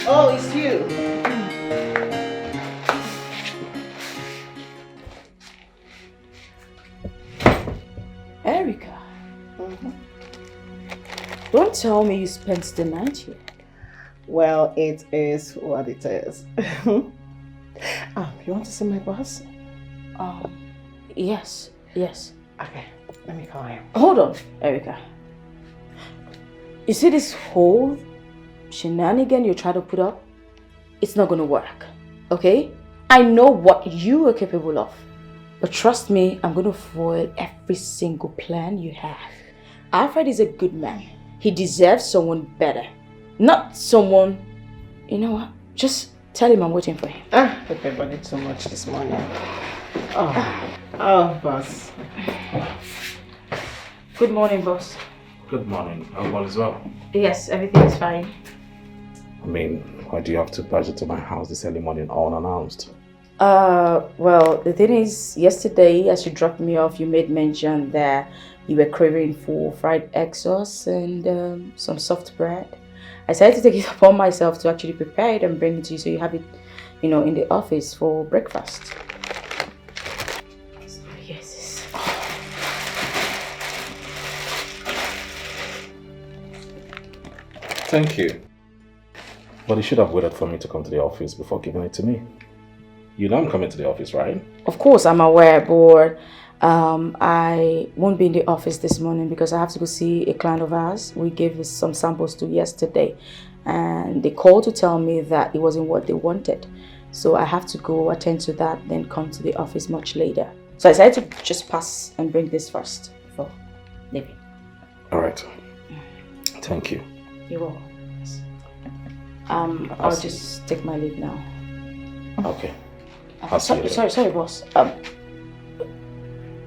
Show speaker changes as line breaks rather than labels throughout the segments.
Oh, it's you.
Erica. Don't tell me you spent the night here.
Well, it is what it is. You want to see my boss?
Yes.
Okay, let me call him.
Hold on, Erica. You see this whole shenanigan you try to put up? It's not gonna work, okay? I know what you are capable of. But trust me, I'm gonna foil every single plan you have. Alfred is a good man. He deserves someone better. Not someone... You know what? Just tell him I'm waiting for him.
I peppered so much this morning. Boss.
Good morning, boss.
Good morning. All is well?
Yes, everything is fine.
I mean, why do you have to barge into my house this early morning all unannounced?
Well, the thing is, yesterday as you dropped me off, you made mention that you were craving for fried egg sauce and some soft bread. I decided to take it upon myself to actually prepare it and bring it to you so you have it, in the office for breakfast. Yes.
Thank you. But you should have waited for me to come to the office before giving it to me. You know I'm coming to the office, right?
Of course, I'm aware, but I won't be in the office this morning because I have to go see a client of ours. We gave some samples to yesterday, and they called to tell me that it wasn't what they wanted. So I have to go attend to that, then come to the office much later. So I decided to just pass and bring this first before leaving.
All right. Thank you.
You're welcome. Yes. I'll just take my leave now.
Okay. I'll see you later.
Sorry, boss.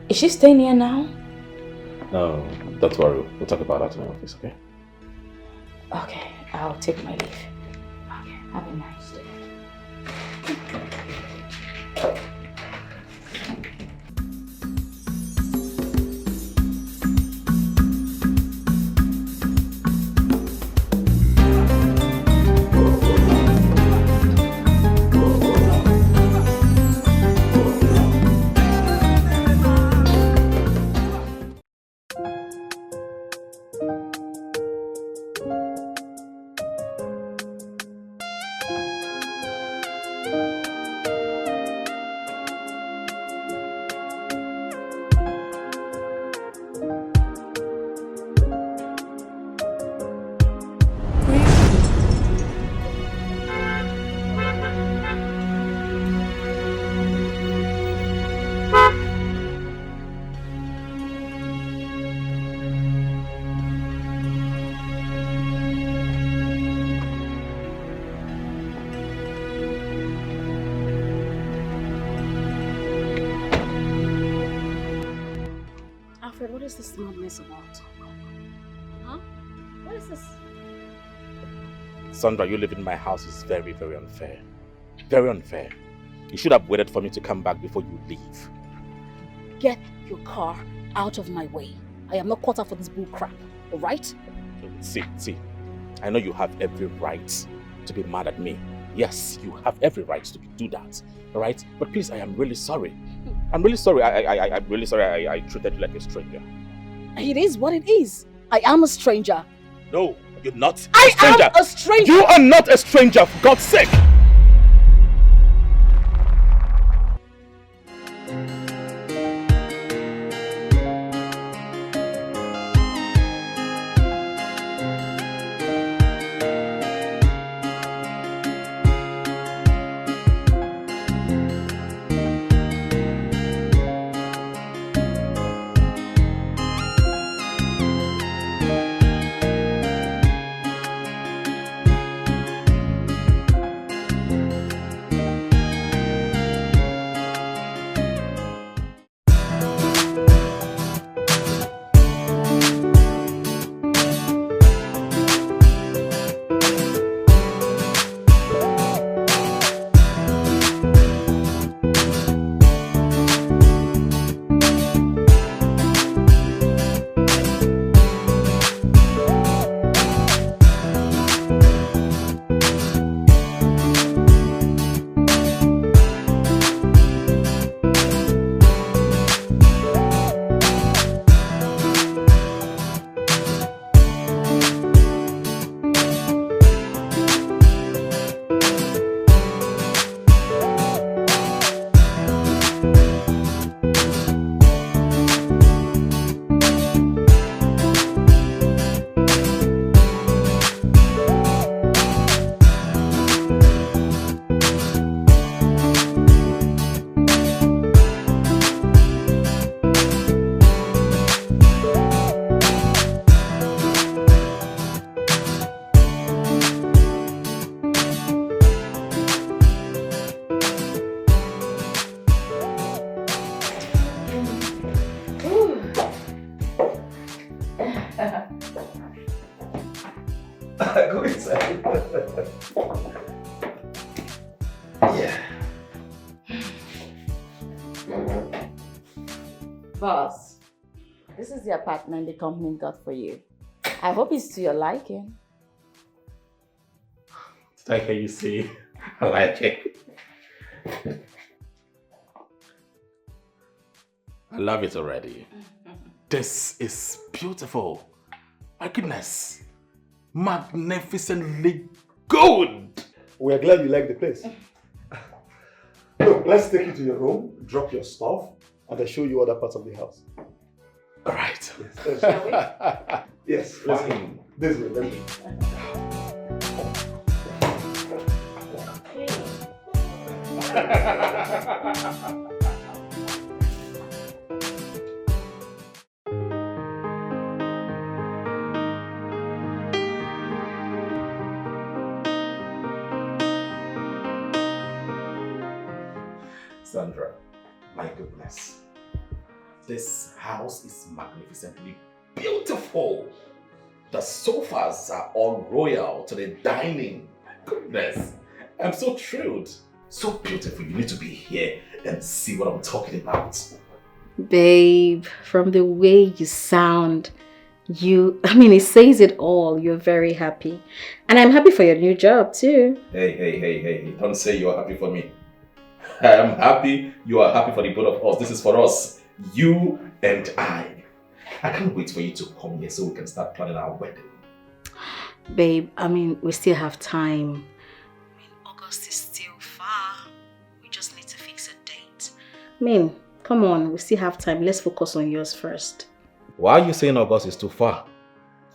Is she staying here now?
No, don't worry. We'll talk about that in the office, okay?
Okay, I'll take my leave. Okay, have a nice day.
What is this madness about? Huh? What is this?
Sandra, you living in my house is very, very unfair. Very unfair. You should have waited for me to come back before you leave.
Get your car out of my way. I am not caught up for this bull crap, alright?
See. I know you have every right to be mad at me. Yes, you have every right to do that. Alright? But please, I am really sorry. I'm really sorry. I'm really sorry I treated you like a stranger.
It is what it is. I am a stranger.
No, you're not a
I
stranger.
am a stranger.
You are not a stranger, for God's sake. Yeah.
Boss, this is the apartment the company got for you. I hope it's to your liking.
Like how you see, I like it. I love it already. This is beautiful. My goodness. Magnificently good.
We're glad you like the place. Look, let's take you to your room, drop your stuff, and I'll show you other parts of the house.
All right.
Yes,
Shall we?
yes, let's go.
Fine.
This way, let's go.
Sandra, my goodness. This house is magnificently beautiful. The sofas are all royal to the dining. My goodness. I'm so thrilled. So beautiful. You need to be here and see what I'm talking about.
Babe, from the way you sound, it says it all. You're very happy. And I'm happy for your new job too.
Hey. Don't say you are happy for me. I am happy. You are happy for the both of us. This is for us. You and I. I can't wait for you to come here so we can start planning our wedding.
Babe, we still have time. August is still far. We just need to fix a date. Come on, we still have time. Let's focus on yours first.
Why are you saying August is too far?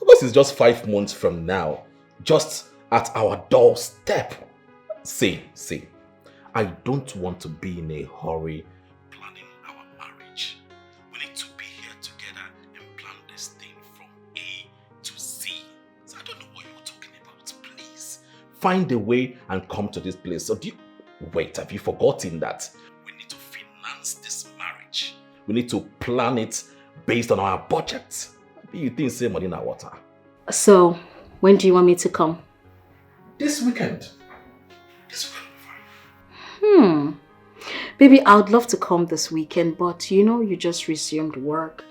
August is just 5 months from now. Just at our doorstep. See. I don't want to be in a hurry planning our marriage. We need to be here together and plan this thing from A to Z. So I don't know what you're talking about. Please find a way and come to this place. So wait, have you forgotten that we need to finance this marriage? We need to plan it based on our budget. You think save money in our water?
So, when do you want me to come?
This weekend.
Baby, I would love to come this weekend, but you just resumed work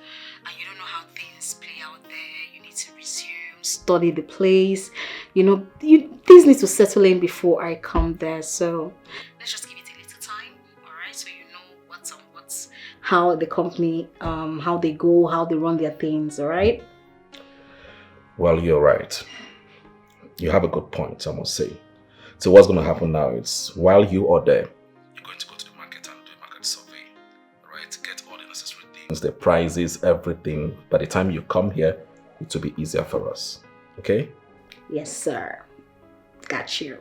and you don't know how things play out there. You need to resume, study the place. Things need to settle in before I come there. So let's just give it a little time, all right? So you know what's how the company, how they go, how they run their things, all right?
Well, you're right. You have a good point, I must say. So what's going to happen now is, while you are there, you're going to go to the market and do a market survey, right? Get all the necessary things, the prices, everything. By the time you come here, it will be easier for us. Okay?
Yes, sir. Got you.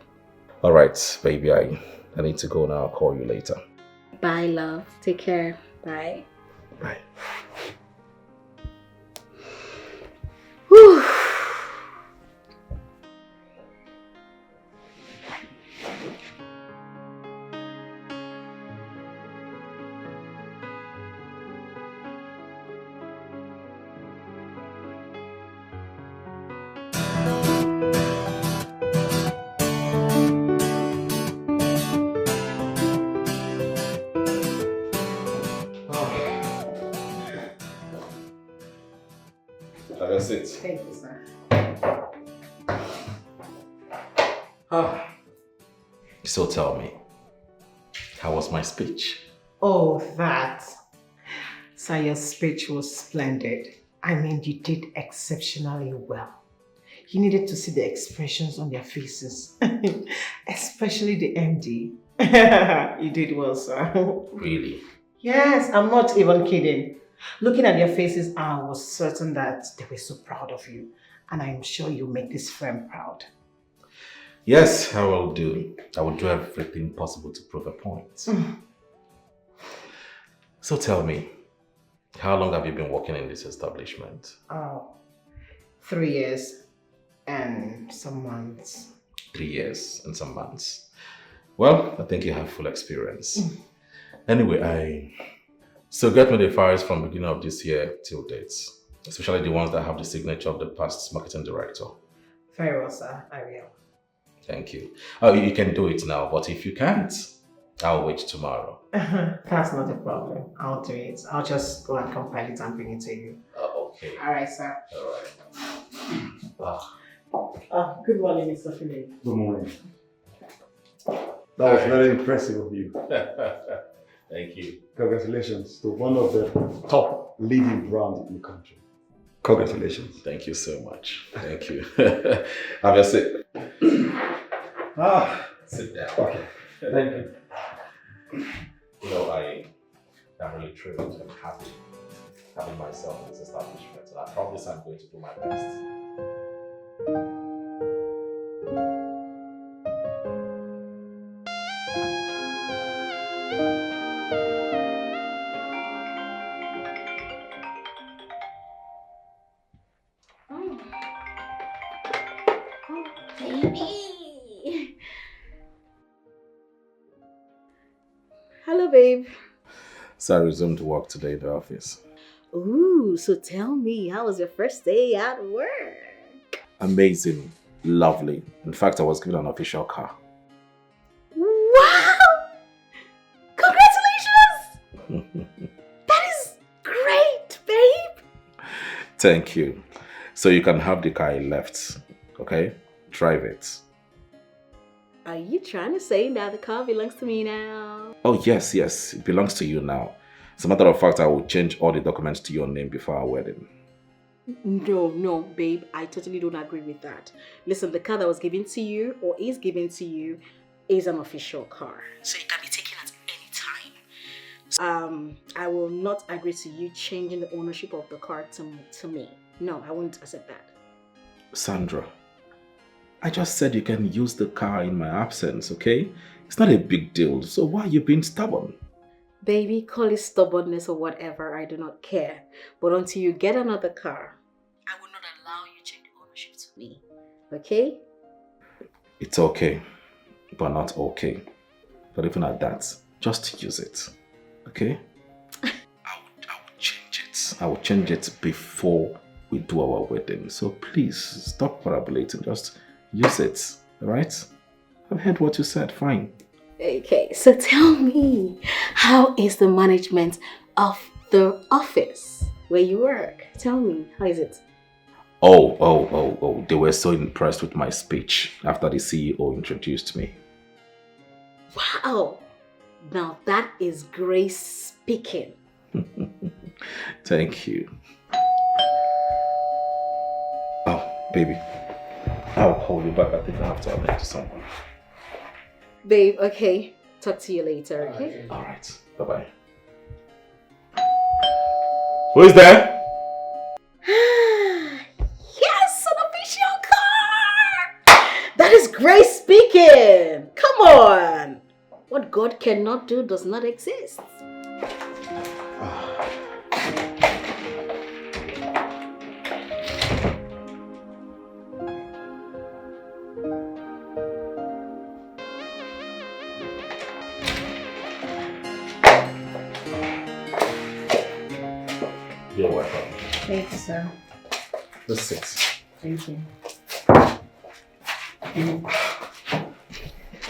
All right, baby. I need to go now. I'll call you later.
Bye, love. Take care. Bye.
Bye.
Whew.
That's it.
Thank you, sir.
So tell me, how was my speech?
Oh, that. So your speech was splendid. You did exceptionally well. You needed to see the expressions on their faces, especially the MD. You did well, sir.
Really?
Yes, I'm not even kidding. Looking at their faces, I was certain that they were so proud of you. And I'm sure you'll make this firm proud.
Yes, I will do. I will do everything possible to prove a point. So tell me, how long have you been working in this establishment?
3 years and some months.
3 years and some months. Well, I think you have full experience. Anyway, So get me the files from beginning of this year till dates, especially the ones that have the signature of the past marketing director.
Very well, sir. I will.
Thank you. Oh, you can do it now, but if you can't, I'll wait tomorrow.
That's not a problem. I'll do it. I'll just go and compile it and bring it to you.
Okay.
All right, sir.
All right.
Good morning, Mr. Philip.
Good morning. That was very impressive of you.
Thank you.
Congratulations to one of the top leading brands in the country. Congratulations.
Thank you so much. Thank you. Have a seat. Sit down.
Okay. Thank you.
You know, I am really thrilled and happy having myself in this establishment, and I promise I'm going to do my best.
Baby. Hello, babe.
So I resumed work today in the office.
Ooh, so tell me, how was your first day at work?
Amazing. Lovely. In fact, I was given an official car.
Wow! Congratulations! That is great, babe!
Thank you. So you can have the car I left, okay? Drive it.
Are you trying to say that the car belongs to me now?
Oh, yes, yes. It belongs to you now. As a matter of fact, I will change all the documents to your name before our wedding.
No, babe. I totally don't agree with that. Listen, the car that was given to you or is given to you is an official car. So it can be taken at any time. I will not agree to you changing the ownership of the car to me. No, I won't accept that.
Sandra, I just said you can use the car in my absence, okay? It's not a big deal, so why are you being stubborn?
Baby, call it stubbornness or whatever, I do not care. But until you get another car, I will not allow you to change the ownership to me. Okay?
It's okay, but not okay. But even at that, just use it, okay? I will change it. I will change it before we do our wedding. So please, stop parabolating. Just use it, alright? I've heard what you said, fine.
Okay, so tell me, how is the management of the office where you work? Tell me, how is it?
Oh, they were so impressed with my speech after the CEO introduced me.
Wow, now that is Grace speaking.
Thank you. Oh, baby, I'll call you back. I think I have to attend to someone.
Babe, okay, talk to you later, okay?
Alright, bye-bye. Who is there?
Yes, an official car! That is Grace speaking! Come on! What God cannot do does not exist.
You're welcome.
Thank you, sir.
Let's sit.
Thank you.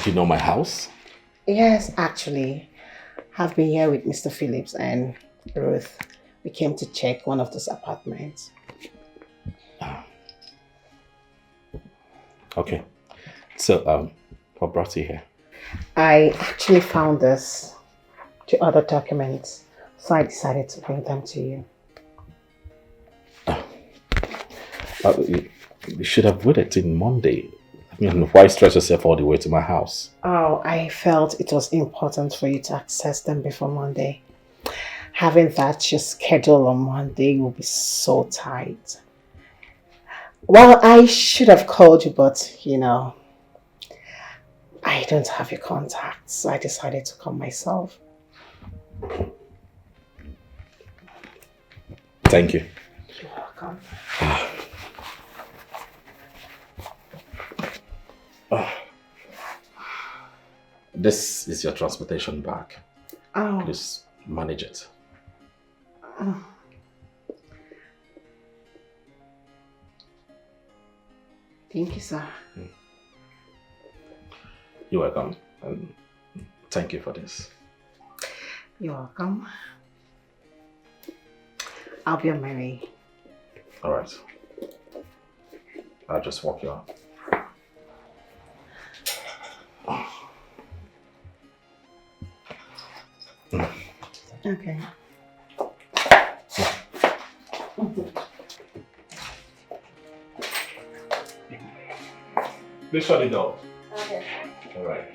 You know my house?
Yes, actually. I've been here with Mr. Phillips and Ruth. We came to check one of those apartments.
Okay. So, what brought you here?
I actually found this, the other documents, so I decided to bring them to you.
You should have waited till Monday. I mean, why stress yourself all the way to my house?
Oh, I felt it was important for you to access them before Monday. Having that your schedule on Monday will be so tight. Well, I should have called you, but you know, I don't have your contacts, so I decided to come myself.
Thank you.
You're welcome.
This is your transportation bag.
Oh.
Please manage it.
Oh. Thank you, sir.
You're welcome. And thank you for this.
You're welcome. I'll be on my way.
All right. I'll just walk you out.
Okay.
Please shut the door.
Okay.
All right.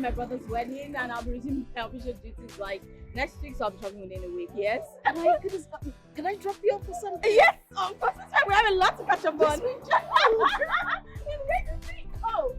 My brother's wedding, and I'll be resuming my official duties like next week, so I'll be traveling within a week. Yes.
Oh my goodness, can I drop you off for something?
Yes, of course. It's fine. We have a lot to catch up on. Oh.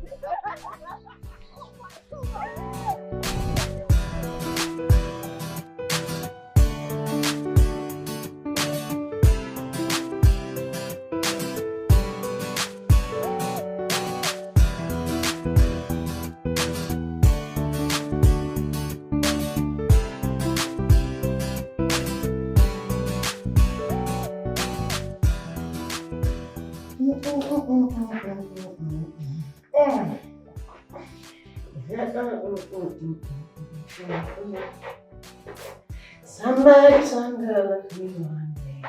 Somebody's gonna be one day.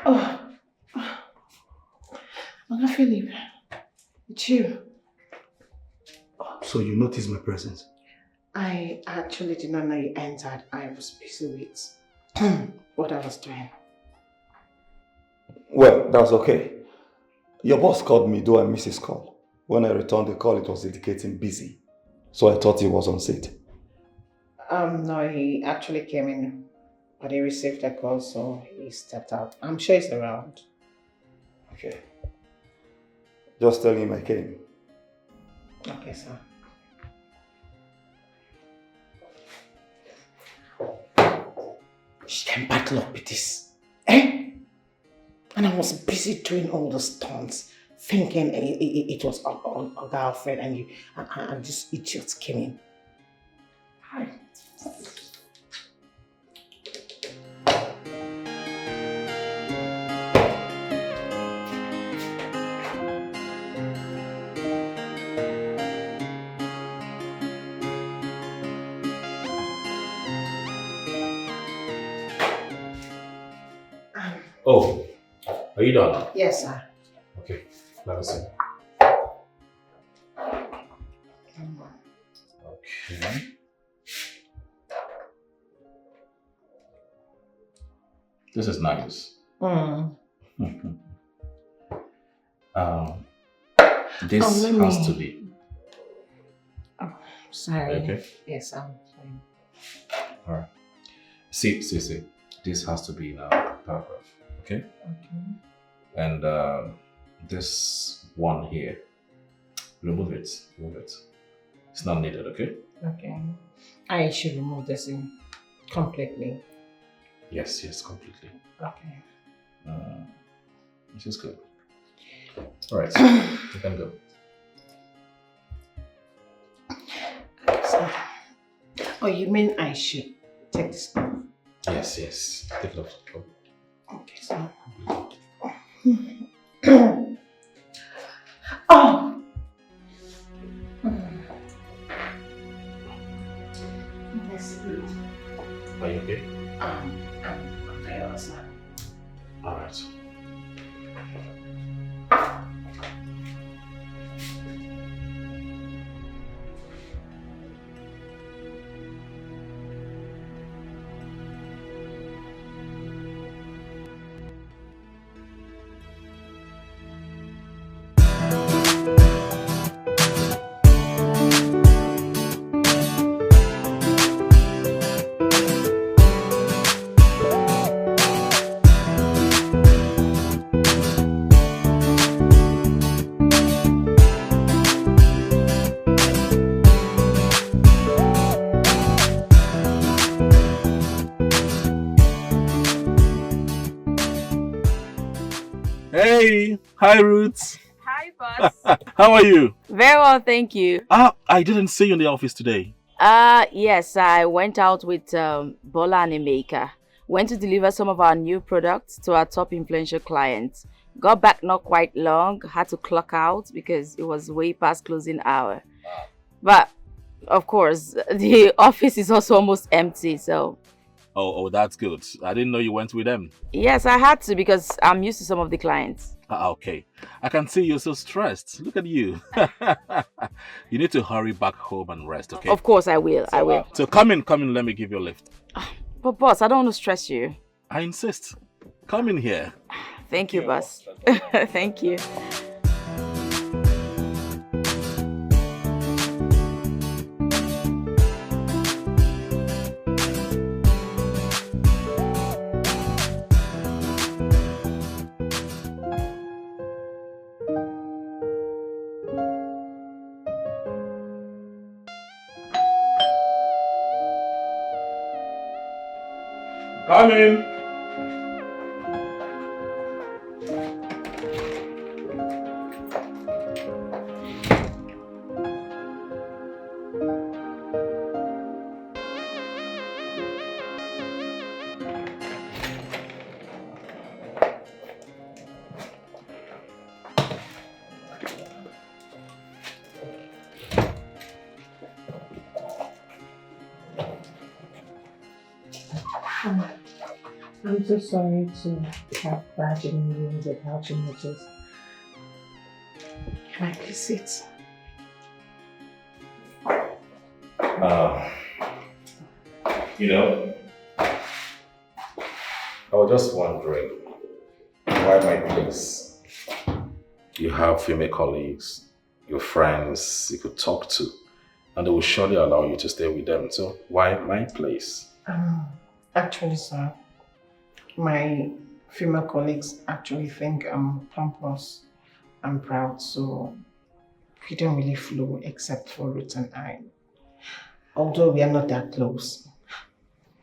Oh, Uncle Philip, it's you.
So you noticed my presence?
I actually did not know you entered. I was busy with what I was doing.
Well, that's okay. Your boss called me, though I missed his call. When I returned the call, it was indicating busy. So I thought he was on set.
No, he actually came in, but he received a call, so he stepped out. I'm sure he's around.
Okay. Just tell him I came.
Okay, sir. She can battle up with this. Eh? And I was busy doing all the stunts, thinking it was our girlfriend, and this idiot came in. Hi.
Oh, are you done?
Yes, sir.
Okay, let me see. Okay. This is nice. This has to be.
Oh, sorry.
Okay.
Yes, I'm fine.
Alright. See. This has to be in a paragraph. Okay?
Okay.
And this one here, remove it. It's not needed, okay?
Okay. I should remove this in completely.
Yes, completely.
Okay.
This is good. Alright, you can go.
So, oh, you mean I should take this off?
Yes. Take it off. Go.
Okay, so. Oh! That's good.
Are you okay?
I'm tired also.
Alright. Hey, hi Roots.
Hi, boss.
How are you?
Very well, thank you.
I didn't see you in the office today.
Yes, I went out with Bola and Emeka. Went to deliver some of our new products to our top influential clients. Got back not quite long, had to clock out because it was way past closing hour. But, of course, the office is also almost empty, so...
Oh, that's good. I didn't know you went with them.
Yes, I had to because I'm used to some of the clients.
Okay. I can see you're so stressed. Look at you. You need to hurry back home and rest, okay?
Of course I will, I will.
So come in, let me give you a lift.
But boss, I don't want to stress you.
I insist. Come in here.
Thank you, boss. Thank you.
Come in.
I'm so sorry to have barging you without your notice. Can I please sit?
I was just wondering why my place? You have female colleagues, your friends you could talk to, and they will surely allow you to stay with them. So why my place?
Actually, sir, my female colleagues actually think I'm pompous and proud, so we don't really flow except for Ruth and I. Although we are not that close.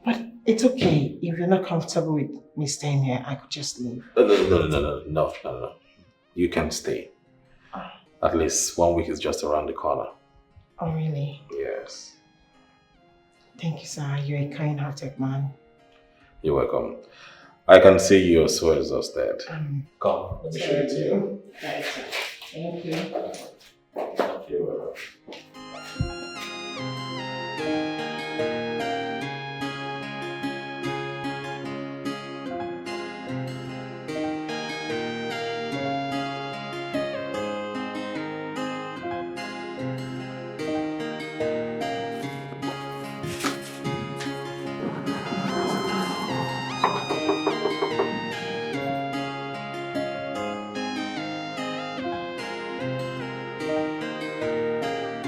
But it's okay. If you're not comfortable with me staying here, I could just leave.
No. You can stay. At least 1 week is just around the corner.
Oh, really?
Yes.
Thank you, sir. You're a kind-hearted man.
You're welcome. I can see you're so exhausted. Come, let me show it to you.
Thank you.
You're welcome.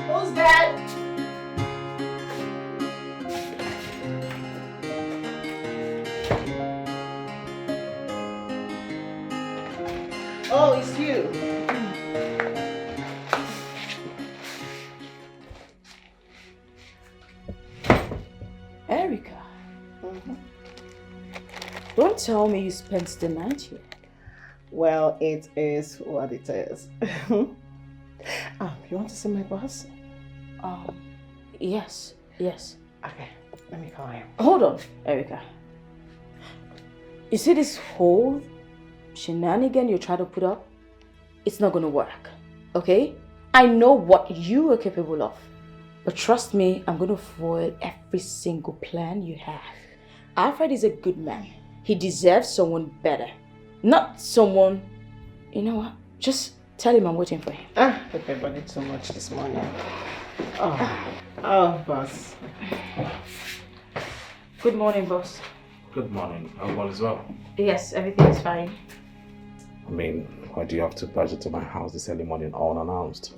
Who's that? Oh, it's you.
Erica, don't tell me you spent the night here.
Well, it is what it is. You want to see my boss?
Yes.
Okay, let me call him.
Hold on, Erica. You see this whole shenanigan you try to put up? It's not gonna work, okay? I know what you are capable of. But trust me, I'm gonna foil every single plan you have. Alfred is a good man. He deserves someone better. Not someone... You know what? Just tell him I'm waiting for him.
The paper did so much this morning. Boss.
Good morning, boss.
Good morning. All is well.
Yes, everything is fine.
I mean, why do you have to budget to my house this early morning unannounced?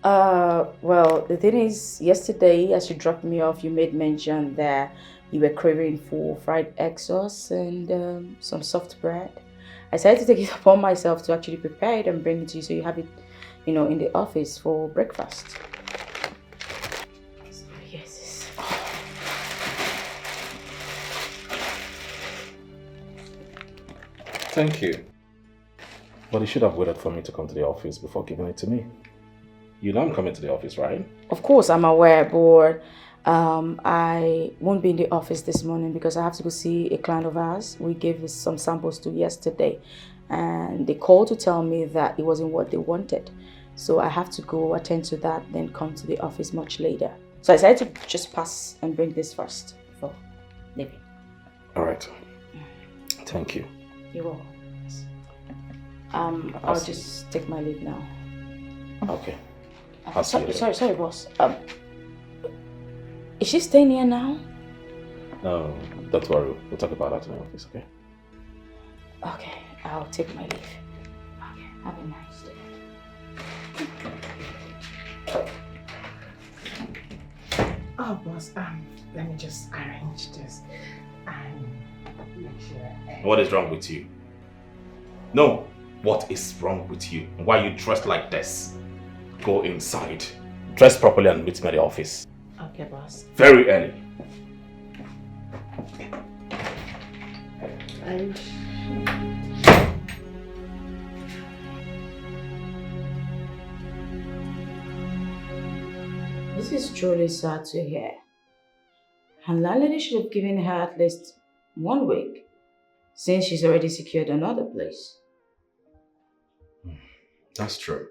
Well, the thing is, yesterday as you dropped me off, you made mention that you were craving for fried egg sauce and some soft bread. I decided to take it upon myself to actually prepare it and bring it to you so you have it, in the office for breakfast. Yes.
Thank you. But you should have waited for me to come to the office before giving it to me. You know I'm coming to the office, right?
Of course, I'm aware, but I won't be in the office this morning because I have to go see a client of ours. We gave some samples to yesterday, and they called to tell me that it wasn't what they wanted. So I have to go attend to that, then come to the office much later. So I decided to just pass and bring this first before leaving.
All right. Thank you.
You're welcome. I'll just take my leave now.
Okay. I'll see you later.
Sorry, boss. Is she staying here now?
No, don't worry. We'll talk about that in the office, okay?
Okay, I'll take my leave. Okay, have a nice day.
Boss, let me just arrange this and make sure.
What is wrong with you? No, what is wrong with you? Why are you dressed like this? Go inside. Dress properly and meet me at the office.
Okay, boss.
Very early.
And
This is truly sad to hear. And landlady should have given her at least 1 week, since she's already secured another place.
That's true.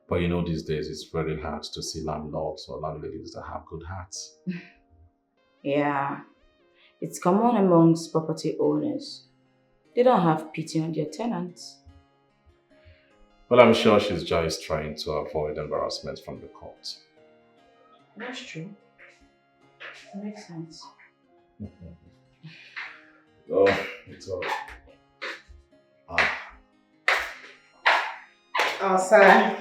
But these days it's very hard to see landlords or landladies that have good hearts.
Yeah, it's common amongst property owners. They don't have pity on their tenants.
Well, I'm sure she's just trying to avoid embarrassment from the court.
That's true. That makes sense.
Oh, it's all.
sir,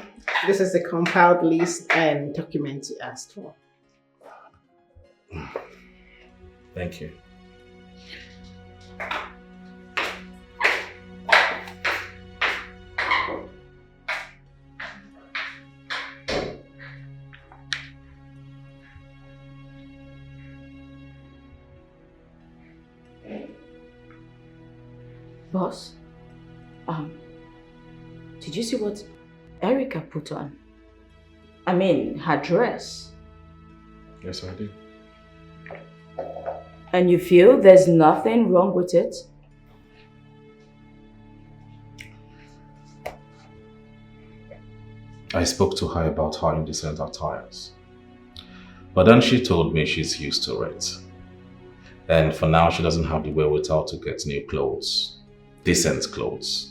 this is the compiled list and documents you asked for.
Thank you.
Boss, did you see what Erica put on? I mean, her dress.
Yes, I did.
And you feel there's nothing wrong with it?
I spoke to her about her indecent attires. But then she told me she's used to it. And for now, she doesn't have the wherewithal to get new clothes. Decent clothes.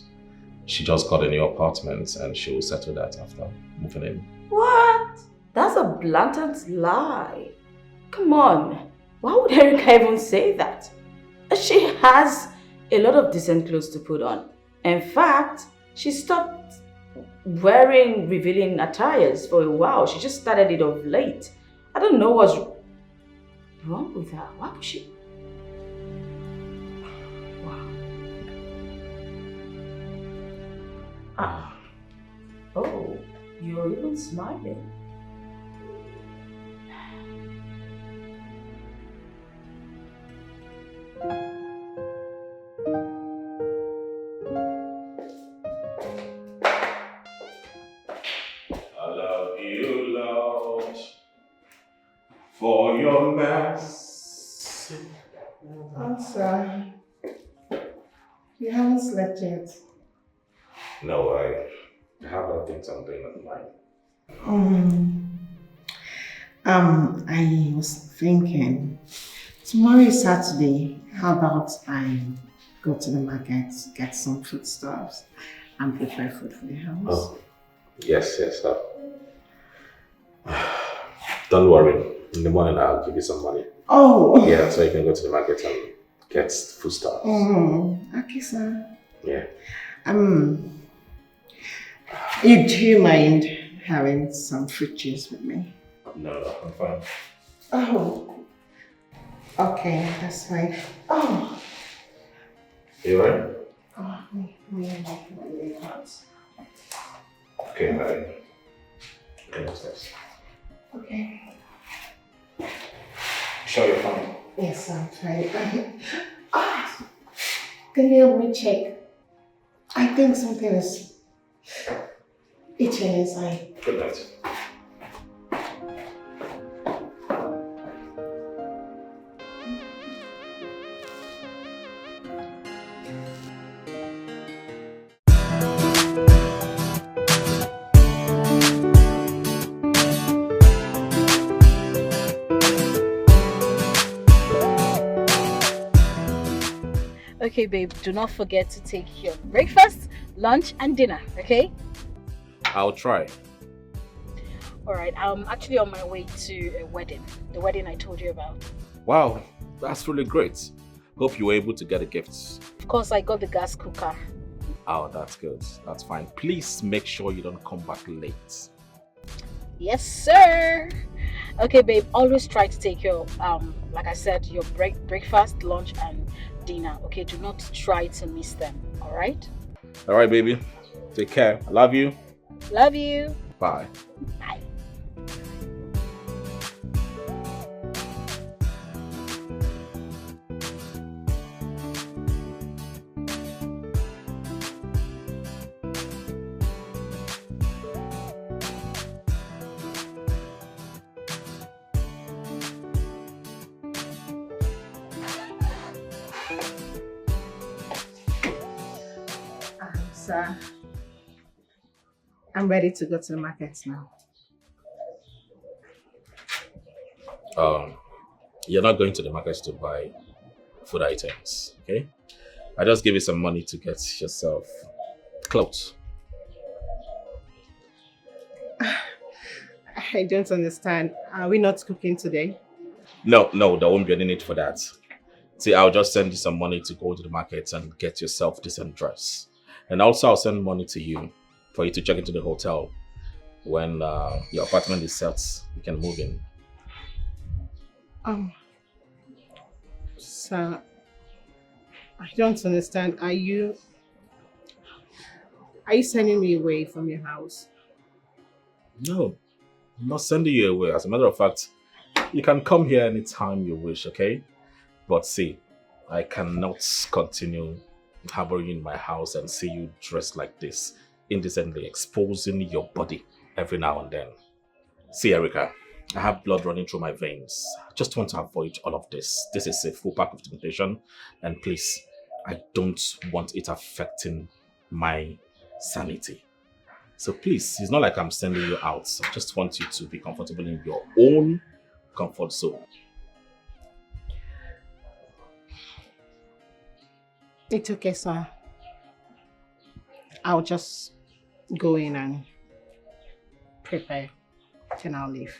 She just got a new apartment and she will settle that after moving in.
What? That's a blatant lie. Come on. Why would Erica even say that? She has a lot of decent clothes to put on. In fact, she stopped wearing revealing attires for a while. She just started it of late. I don't know what's wrong with her. Why would she? Wow. Oh, you're even smiling.
sir? You haven't slept yet.
No, I have other things I'm doing at night.
I was thinking, tomorrow is Saturday. How about I go to the market, get some foodstuffs, and prepare food for the house?
Oh, yes, stop. Don't worry. In the morning, I'll give you some money.
Oh!
Yeah, so you can go to the market and get foodstuffs.
Okay, sir.
Yeah.
Do you mind having some fruit juice with me?
No, I'm fine.
Oh, okay, that's fine. Oh,
You alright?
really hot.
Okay, bye. Okay, upstairs.
Okay.
Sure you're fine?
Yes, I'm fine. Can you help me check? I think something is itching inside.
Good night.
Okay, babe, do not forget to take your breakfast, lunch, and dinner, okay?
I'll try.
Alright, I'm actually on my way to a wedding. The wedding I told you about.
Wow, that's really great. Hope you were able to get a gift.
Of course, I got the gas cooker.
Oh, that's good. That's fine. Please make sure you don't come back late.
Yes, sir! Okay, babe, always try to take your, like I said, your breakfast, lunch, and dinner, okay? Do not try to miss them, alright?
Alright, baby. Take care. I love you.
Love you.
Bye.
Bye.
Sir, I'm ready to go to the market now.
You're not going to the market to buy food items, okay? I just give you some money to get yourself clothes.
I don't understand. Are we not cooking today?
No, there won't be any need for that. See, I'll just send you some money to go to the market and get yourself decent dress. And also I'll send money to you for you to check into the hotel. When your apartment is set, you can move in.
Sir, I don't understand. Are you sending me away from your house?
No, I'm not sending you away. As a matter of fact, you can come here anytime you wish, okay? But see, I cannot continue harboring in my house and see you dressed like this, indecently exposing your body every now and then. See, Erica, I have blood running through my veins. I just want to avoid all of this. This is a full pack of temptation, and please, I don't want it affecting my sanity. So please, it's not like I'm sending you out. I just want you to be comfortable in your own comfort zone.
It's okay, sir. I'll just go in and prepare, then I'll leave.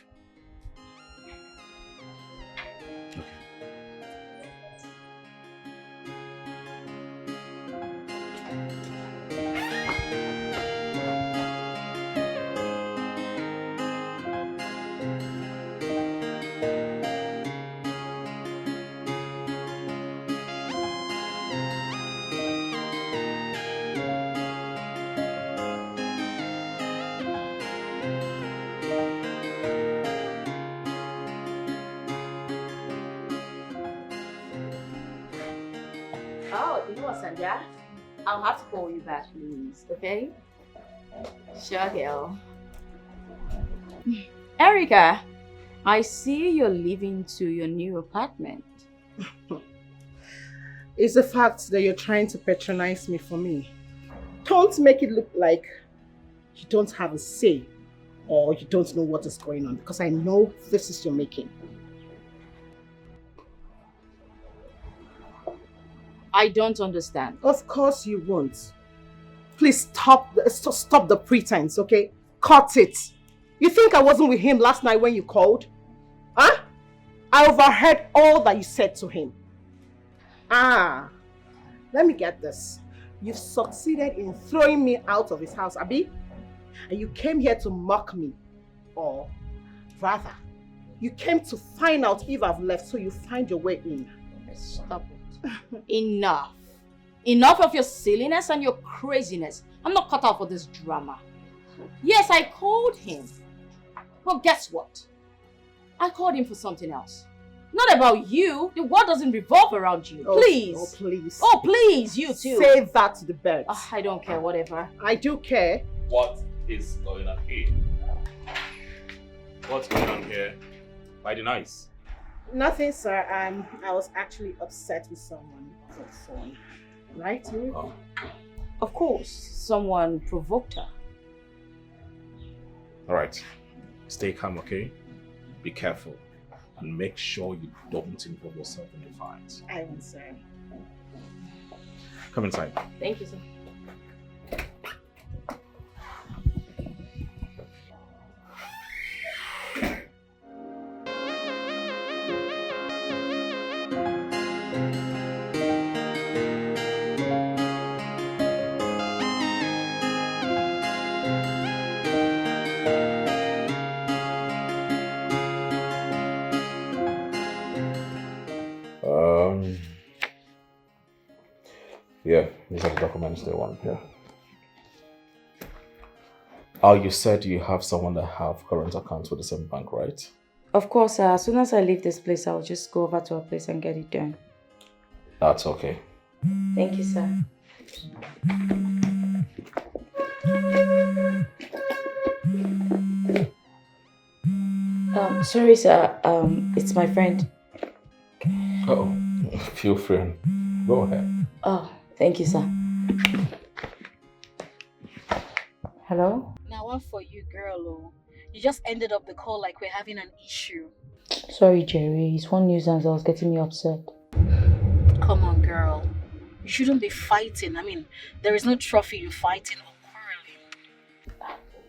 Oh, you know what, Sandra? I'll have to call you back, please, okay? Sure, girl. Erica, I see you're leaving to your new apartment.
It's the fact that you're trying to patronize me for me. Don't make it look like you don't have a say or you don't know what is going on, because I know this is your making.
I don't understand.
Of course you won't. Please stop the pretense, okay? Cut it. You think I wasn't with him last night when you called? Huh? I overheard all that you said to him. Let me get this. You've succeeded in throwing me out of his house, Abi? And you came here to mock me. Or rather, you came to find out if I've left so you find your way in.
Stop it. Enough. Enough of your silliness and your craziness. I'm not cut out for this drama. Yes, I called him. But guess what? I called him for something else. Not about you. The world doesn't revolve around you. Please.
Oh, please.
Oh, please, you too.
Say that to the birds.
I don't care, whatever.
I do care.
What is going on here? What's going on here? By the nice.
Nothing, sir. I was actually upset with someone on the phone. Right?
Oh.
Of course, someone provoked her.
Alright. Stay calm, okay? Be careful. And make sure you don't involve yourself in the fight.
I won't, sir.
Come inside.
Thank you, sir.
Yeah, these are the documents they want, yeah. Oh, you said you have someone that have current accounts with the same bank, right?
Of course, as soon as I leave this place, I'll just go over to her place and get it done.
That's okay.
Thank you, sir. Sorry, sir. It's my friend.
Oh, feel free. Go ahead.
Oh, thank you, sir. Hello?
Now one for you, girl. Oh. You just ended up the call like we're having an issue.
Sorry, Jerry. It's one nuisance that was getting me upset.
Come on, girl. You shouldn't be fighting. I mean, there is no trophy in fighting or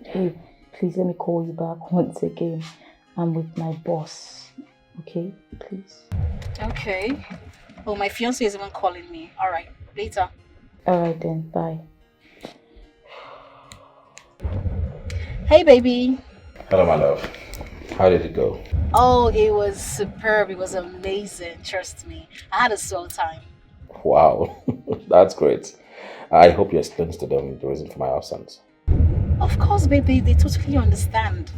quarreling.
Hey, please let me call you back once again. I'm with my boss. Okay? Please.
Okay. Oh, my fiancé is even calling me. Alright, later.
Alright then, bye.
Hey, baby.
Hello, my love. How did it go?
Oh, it was superb. It was amazing. Trust me. I had a swell time.
Wow, that's great. I hope you explained to them the reason for my absence.
Of course, baby. They totally understand.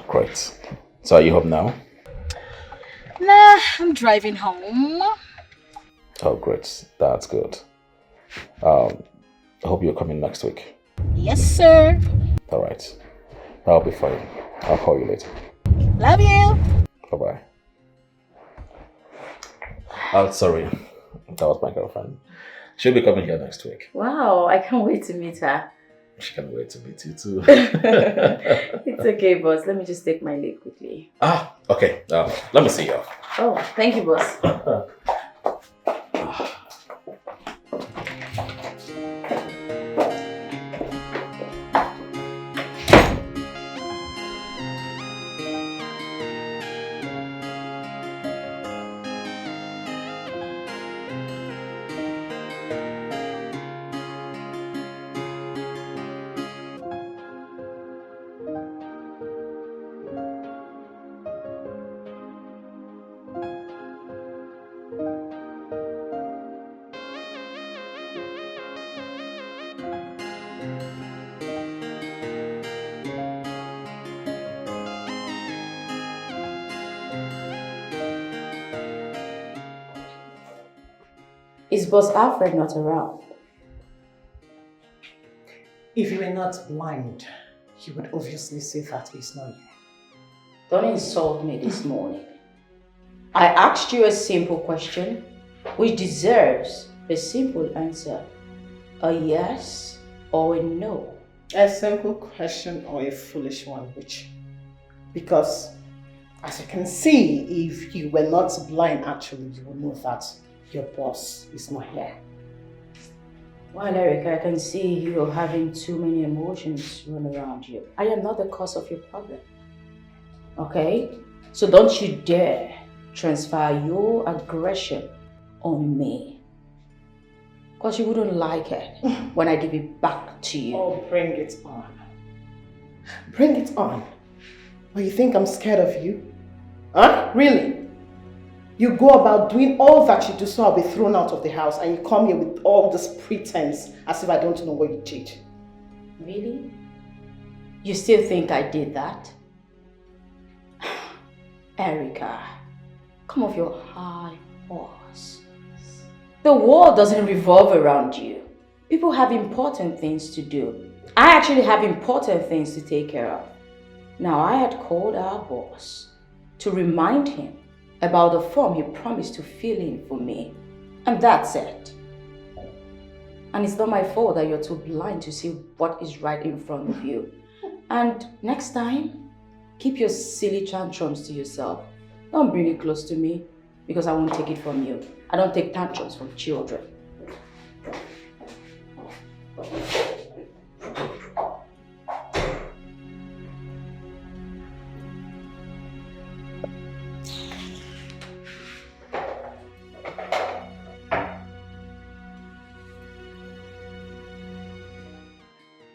Great. So are you home now?
Nah, I'm driving home.
Oh, great. That's good. I hope you're coming next week.
Yes, sir.
All right. I'll be fine. I'll call you later.
Love you.
Bye-bye. Oh, sorry. That was my girlfriend. She'll be coming here next week.
Wow, I can't wait to meet her.
She can't wait to meet you too.
It's okay, boss. Let me just take my leave quickly.
Okay. Let me see you.
Oh, thank you, boss. Is Boss Alfred not around?
If you were not blind, you would obviously say that he's not here.
Don't insult me this morning. I asked you a simple question, which deserves A simple answer. A yes or a no.
A simple question or a foolish one, which? Because, as you can see, if you were not blind, actually, you would know that your boss is not here.
Well, Eric, I can see you're having too many emotions run around you. I am not the cause of your problem. Okay? So don't you dare transfer your aggression on me. Because you wouldn't like it when I give it back to you.
Oh, bring it on. Bring it on. Or you think I'm scared of you? Huh? Really? You go about doing all that you do so I'll be thrown out of the house, and you come here with all this pretense as if I don't know what you did.
Really? You still think I did that? Erica, come off your high horse. The world doesn't revolve around you. People have important things to do. I actually have important things to take care of. Now, I had called our boss to remind him about the form he promised to fill in for me. And that's it. And it's not my fault that you're too blind to see what is right in front of you. And next time, keep your silly tantrums to yourself. Don't bring it close to me, because I won't take it from you. I don't take tantrums from children.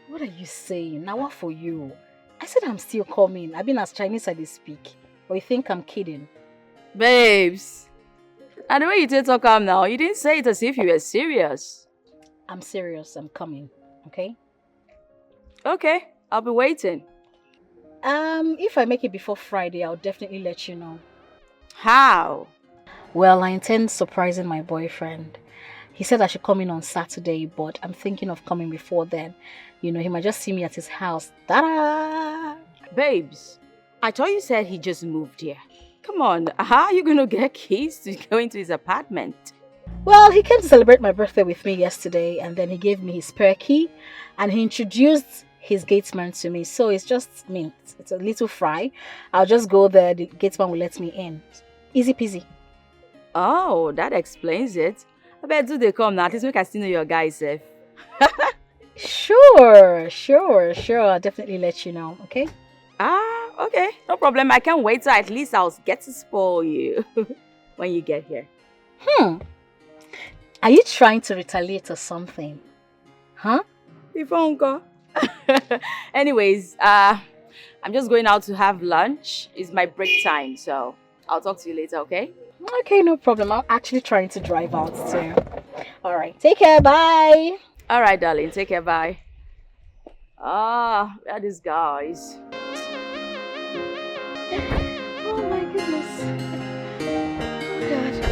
What are you saying? Now what for you? I said I'm still coming. I've been as Chinese as they speak. Or you think I'm kidding?
Babes, and the way you did talk up now, you didn't say it as if you were serious.
I'm serious. I'm coming. Okay?
Okay, I'll be waiting.
If I make it before Friday, I'll definitely let you know.
How?
Well, I intend surprising my boyfriend. He said I should come in on Saturday, but I'm thinking of coming before then. You know, he might just see me at his house. Ta-da!
Babes, I thought you said he just moved here. Come on, how are you going to get keys to go into his apartment?
Well, he came to celebrate my birthday with me yesterday, and then he gave me his spare key, and he introduced his gatesman to me. So it's just, it's a little fry. I'll just go there, the gatesman will let me in. Easy peasy.
Oh, that explains it. I bet do they come now, at least make I still know your guy safe.
Sure. I'll definitely let you know, okay?
Okay, no problem. I can't wait till at least I'll get to spoil you when you get here.
Are you trying to retaliate or something? Huh?
If uncle. Anyways, I'm just going out to have lunch. It's my break time, so I'll talk to you later, okay?
Okay, no problem. I'm actually trying to drive out too. Alright, take care, bye!
Alright, darling, take care, bye. Where are these guys?
Oh my goodness. Oh God.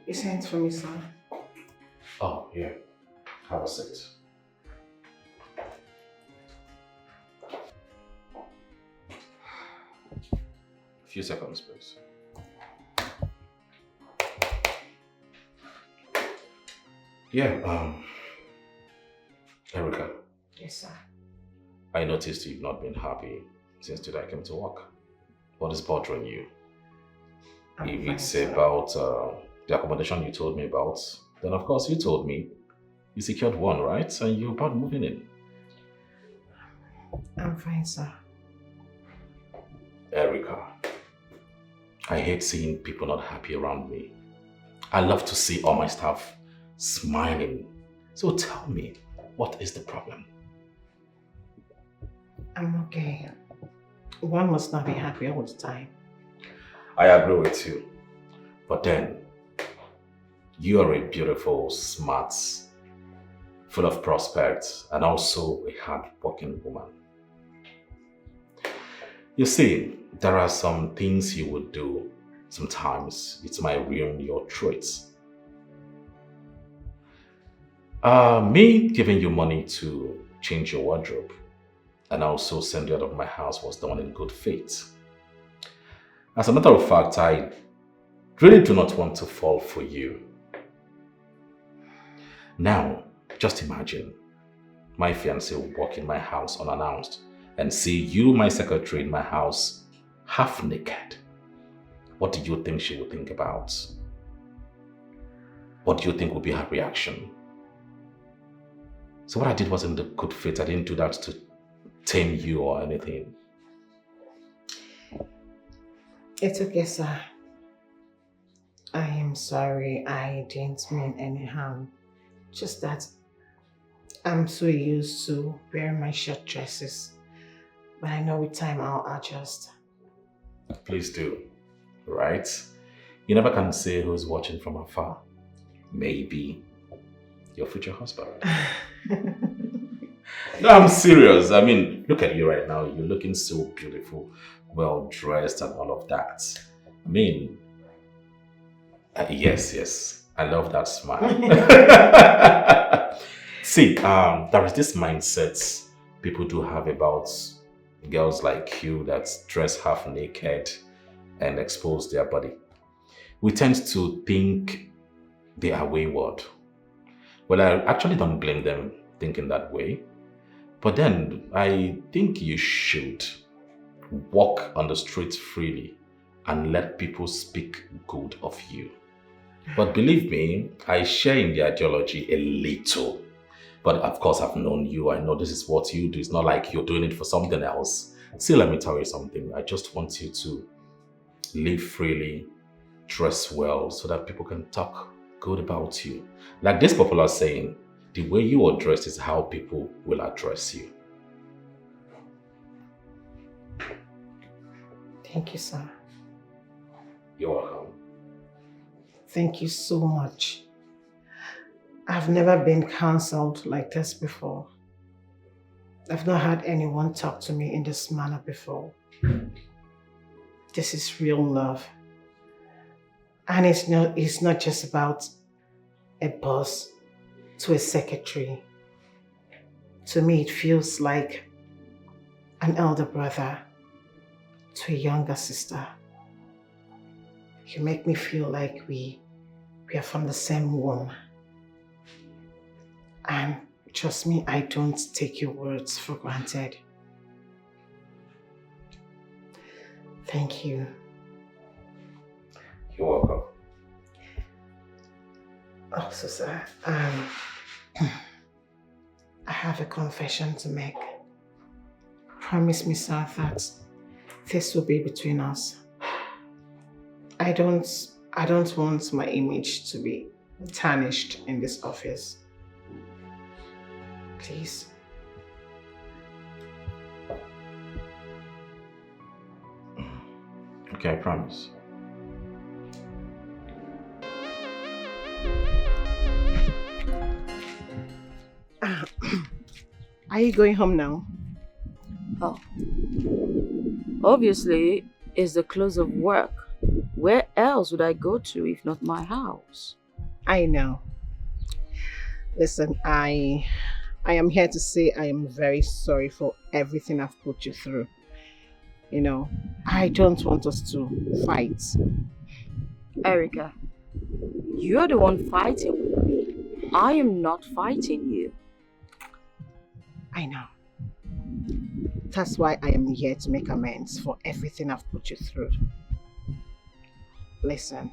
You sent for me, sir.
Oh, yeah. Have a seat. A few seconds, please. Yeah, Erica.
Yes, sir.
I noticed you've not been happy since today I came to work. What is bothering you? If it's about the accommodation you told me about, then of course you told me you secured one, right? And you're about moving in.
I'm fine, sir.
Erica, I hate seeing people not happy around me. I love to see all my staff smiling. So tell me, what is the problem?
I'm okay. One must not be happy all the time.
I agree with you. But then, you are a beautiful, smart, full of prospects, and also a hard-working woman. You see, there are some things you would do Sometimes it might ruin your traits. Me giving you money to change your wardrobe and also send you out of my house was done in good faith. As a matter of fact, I really do not want to fall for you. Now, just imagine my fiancé will walk in my house unannounced and see you, my secretary, in my house half naked. What do you think she would think about? What do you think would be her reaction? So what I did wasn't the good faith. I didn't do that to tame you or anything.
It's okay, sir. I am sorry. I didn't mean any harm. Just that I'm so used to wearing my short dresses. But I know with time I'll adjust.
Please do, right? You never can say who's watching from afar. Maybe your future husband. No, I'm serious. I mean, look at you right now. You're looking so beautiful, well dressed and all of that. I mean, yes. I love that smile. See, there is this mindset people do have about girls like you that dress half naked and expose their body. We tend to think they are wayward. Well, I actually don't blame them thinking that way. But then I think you should walk on the streets freely and let people speak good of you. But believe me, I share in the ideology a little. But of course, I've known you. I know this is what you do. It's not like you're doing it for something else. See, let me tell you something. I just want you to live freely, dress well, so that people can talk good about you. Like this popular saying, the way you are dressed is how people will address you.
Thank you, sir.
You're welcome.
Thank you so much. I've never been counseled like this before. I've not had anyone talk to me in this manner before. This is real love. And it's not just about a boss to a secretary. To me, it feels like an elder brother to a younger sister. You make me feel like we are from the same womb. And trust me, I don't take your words for granted. Thank you.
You're welcome.
Also, sir, I have a confession to make. Promise me, sir, that this will be between us. I don't want my image to be tarnished in this office. Please.
Okay, I promise.
Are you going home now?
Oh. Obviously, it's the close of work. Where else would I go to if not my house?
I know. Listen, I am here to say I am very sorry for everything I've put you through. You know, I don't want us to fight.
Erica, you're the one fighting with me. I am not fighting you.
I know. That's why I am here to make amends for everything I've put you through. Listen,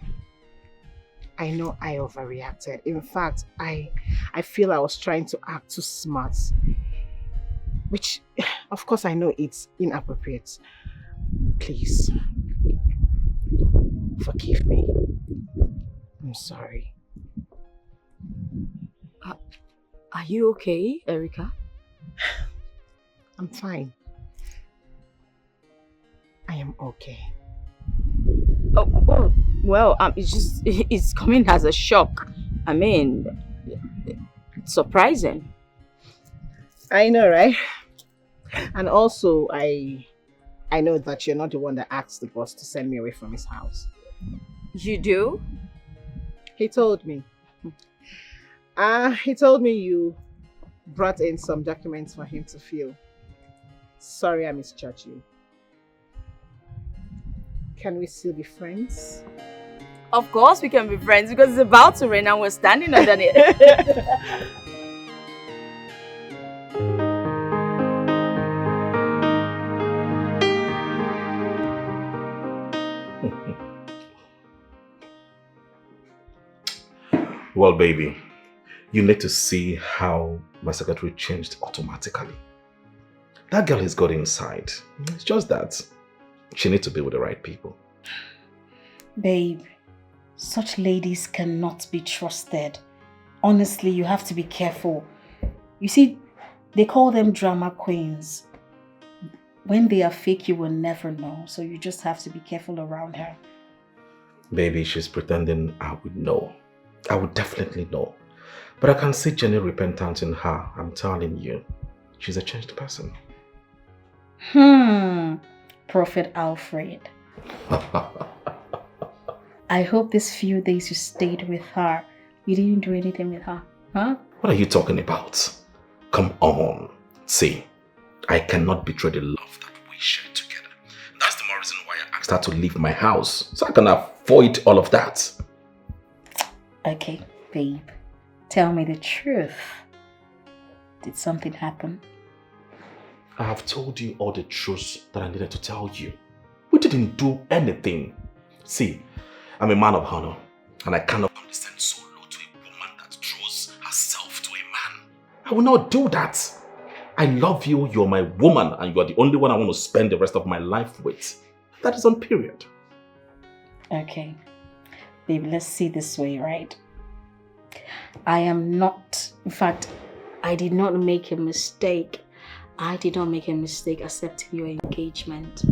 I know I overreacted. In fact, I feel I was trying to act too smart. Which, of course, I know it's inappropriate. Please, forgive me. I'm sorry.
Are you okay, Erica?
I'm fine. I am okay.
Oh, well, it's coming as a shock. I mean, it's surprising.
I know, right? And also, I know that you're not the one that asked the boss to send me away from his house.
You do?
He told me. He told me you brought in some documents for him to fill. Sorry I misjudged you. Can we still be friends?
Of course we can be friends because it's about to rain and we're standing underneath it.
Well, baby, you need to see how my secretary changed automatically. That girl has got inside. It's just that she needs to be with the right people.
Babe, such ladies cannot be trusted. Honestly, you have to be careful. You see, they call them drama queens. When they are fake, you will never know. So you just have to be careful around her.
Baby, she's pretending I would know. I would definitely know. But I can see genuine repentance in her. I'm telling you. She's a changed person.
Prophet Alfred. I hope these few days you stayed with her, you didn't do anything with her, huh?
What are you talking about? Come on. See, I cannot betray the love that we share together. That's the more reason why I asked her to leave my house. So I can avoid all of that.
Okay, babe. Tell me the truth. Did something happen?
I have told you all the truths that I needed to tell you. We didn't do anything. See, I'm a man of honor, and I cannot condescend so low to a woman that throws herself to a man. I will not do that. I love you, you're my woman, and you are the only one I want to spend the rest of my life with. That is on period.
Okay. Babe, let's see this way, right? I am not, in fact, I did not make a mistake. I did not make a mistake accepting your engagement. I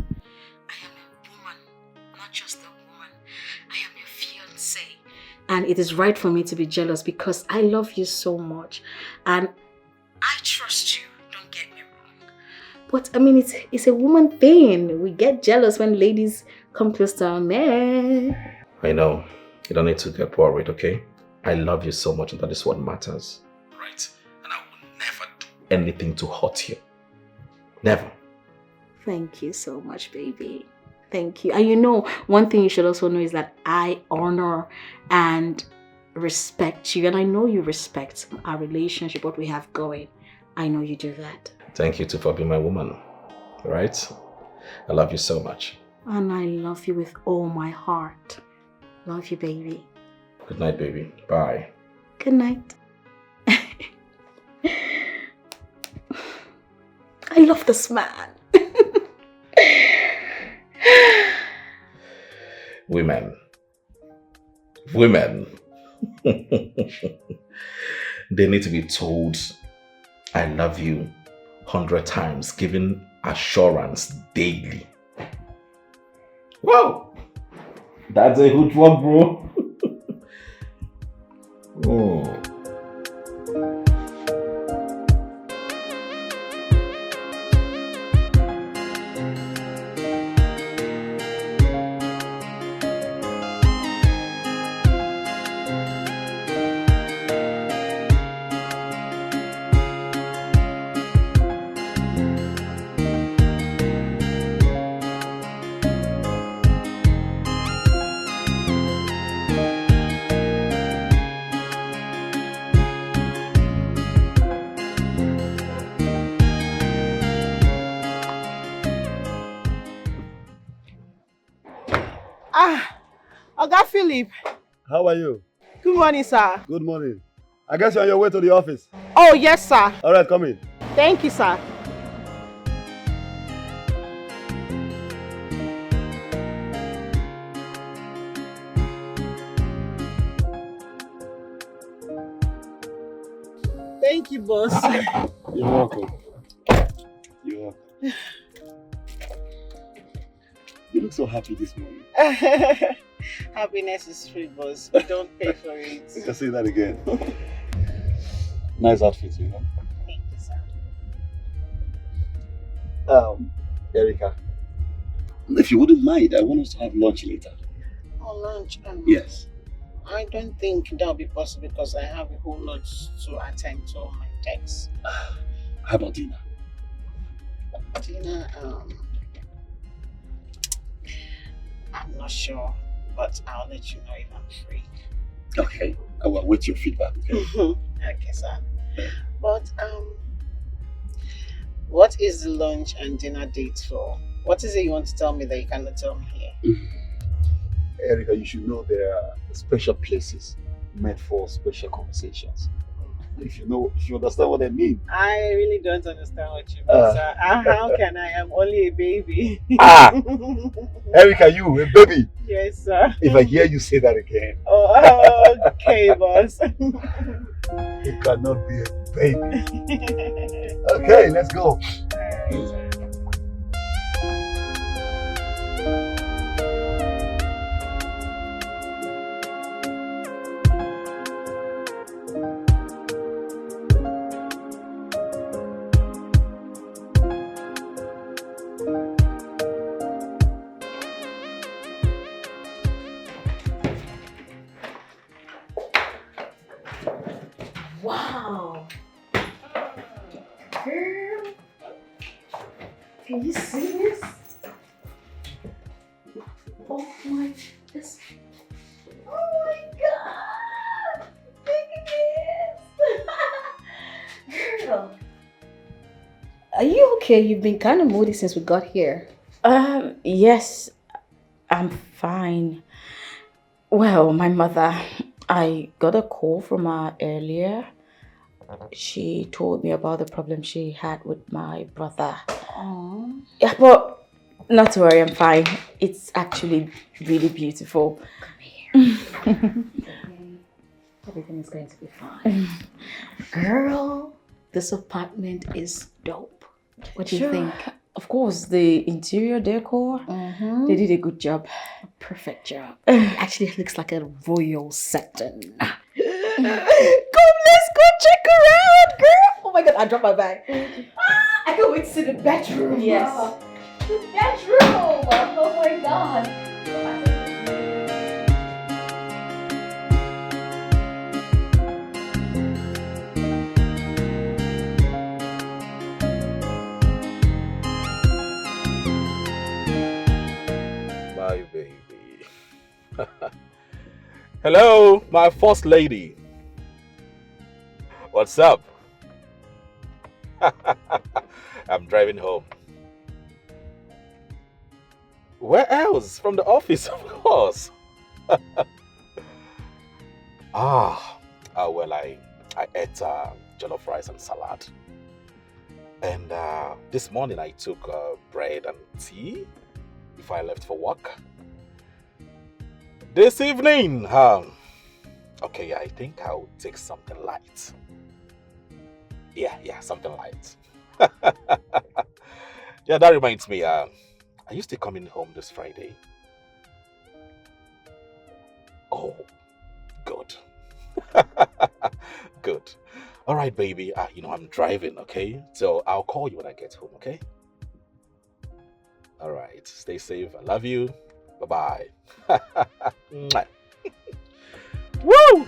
am a woman, not just a woman. I am your fiancé. And it is right for me to be jealous because I love you so much. And I trust you, don't get me wrong. But I mean, it's a woman thing. We get jealous when ladies come close to our man.
I know. You don't need to get worried, okay? I love you so much and that is what matters. Right? And I will never do anything to hurt you. Never.
Thank you so much, baby. Thank you. And you know, one thing you should also know is that I honor and respect you. And I know you respect our relationship, what we have going. I know you do that.
Thank you too for being my woman. Right? I love you so much.
And I love you with all my heart. Love you, baby.
Good night, baby. Bye.
Good night. I love this man.
Women. They need to be told, I love you 100 times, given assurance daily. Wow! That's a good one, bro. Oh.
Oga Philip.
How are you?
Good morning, sir.
Good morning. I guess you're on your way to the office.
Oh, yes, sir.
All right, come in.
Thank you, sir. Thank you, boss.
You're welcome. You're welcome. You look so happy this morning.
Happiness is free, boss. We don't pay for it.
I can say that again. Nice outfit, you know.
Thank you, sir.
Erica, if you wouldn't mind, I want us to have lunch later.
Oh, lunch.
Yes.
I don't think that'll be possible because I have a whole lot to attend to on my texts.
How about dinner?
Dinner, I'm not sure, but I'll let you know if I'm free.
Okay. I will wait your feedback. Okay.
Okay, sir. But what is the lunch and dinner date for? What is it you want to tell me that you cannot tell me here?
Erica, you should know there are special places meant for special conversations. If you understand what I mean.
I really don't understand what you mean, sir. How can I? I'm only a baby.
Erica, you, a baby.
Yes, sir.
If I hear you say that again.
Oh, okay, boss.
You cannot be a baby. Okay, let's go.
Wow. Girl. Can you see this? Oh my, this. Oh my God. Look at this. Girl.
Are you okay? You've been kind of moody since we got here.
Yes, I'm fine. Well, my mother, I got a call from her earlier. She told me about the problem she had with my brother.
Aww.
Yeah, but not to worry, I'm fine. It's actually really beautiful.
Come here. Everything is going to be fine. Girl, this apartment is dope. What do you think?
Of course, the interior decor, they did a good job.
Perfect job. Actually, it looks like a royal setting.
Come, let's go check around, girl. Oh my God, I dropped my bag. I can't wait to see the bedroom.
Yes.
The bedroom. Oh my God.
My baby. Hello, my first lady. What's up? I'm driving home. Where else? From the office, of course. Well, I ate jollof rice and salad. And this morning I took bread and tea before I left for work. This evening, okay, I think I'll take something light. Yeah, something light. Yeah, that reminds me, are you still coming home this Friday? Oh, good. Good. All right, baby, I'm driving, okay? So I'll call you when I get home, okay? All right, stay safe. I love you. Bye-bye. Mwah. Woo!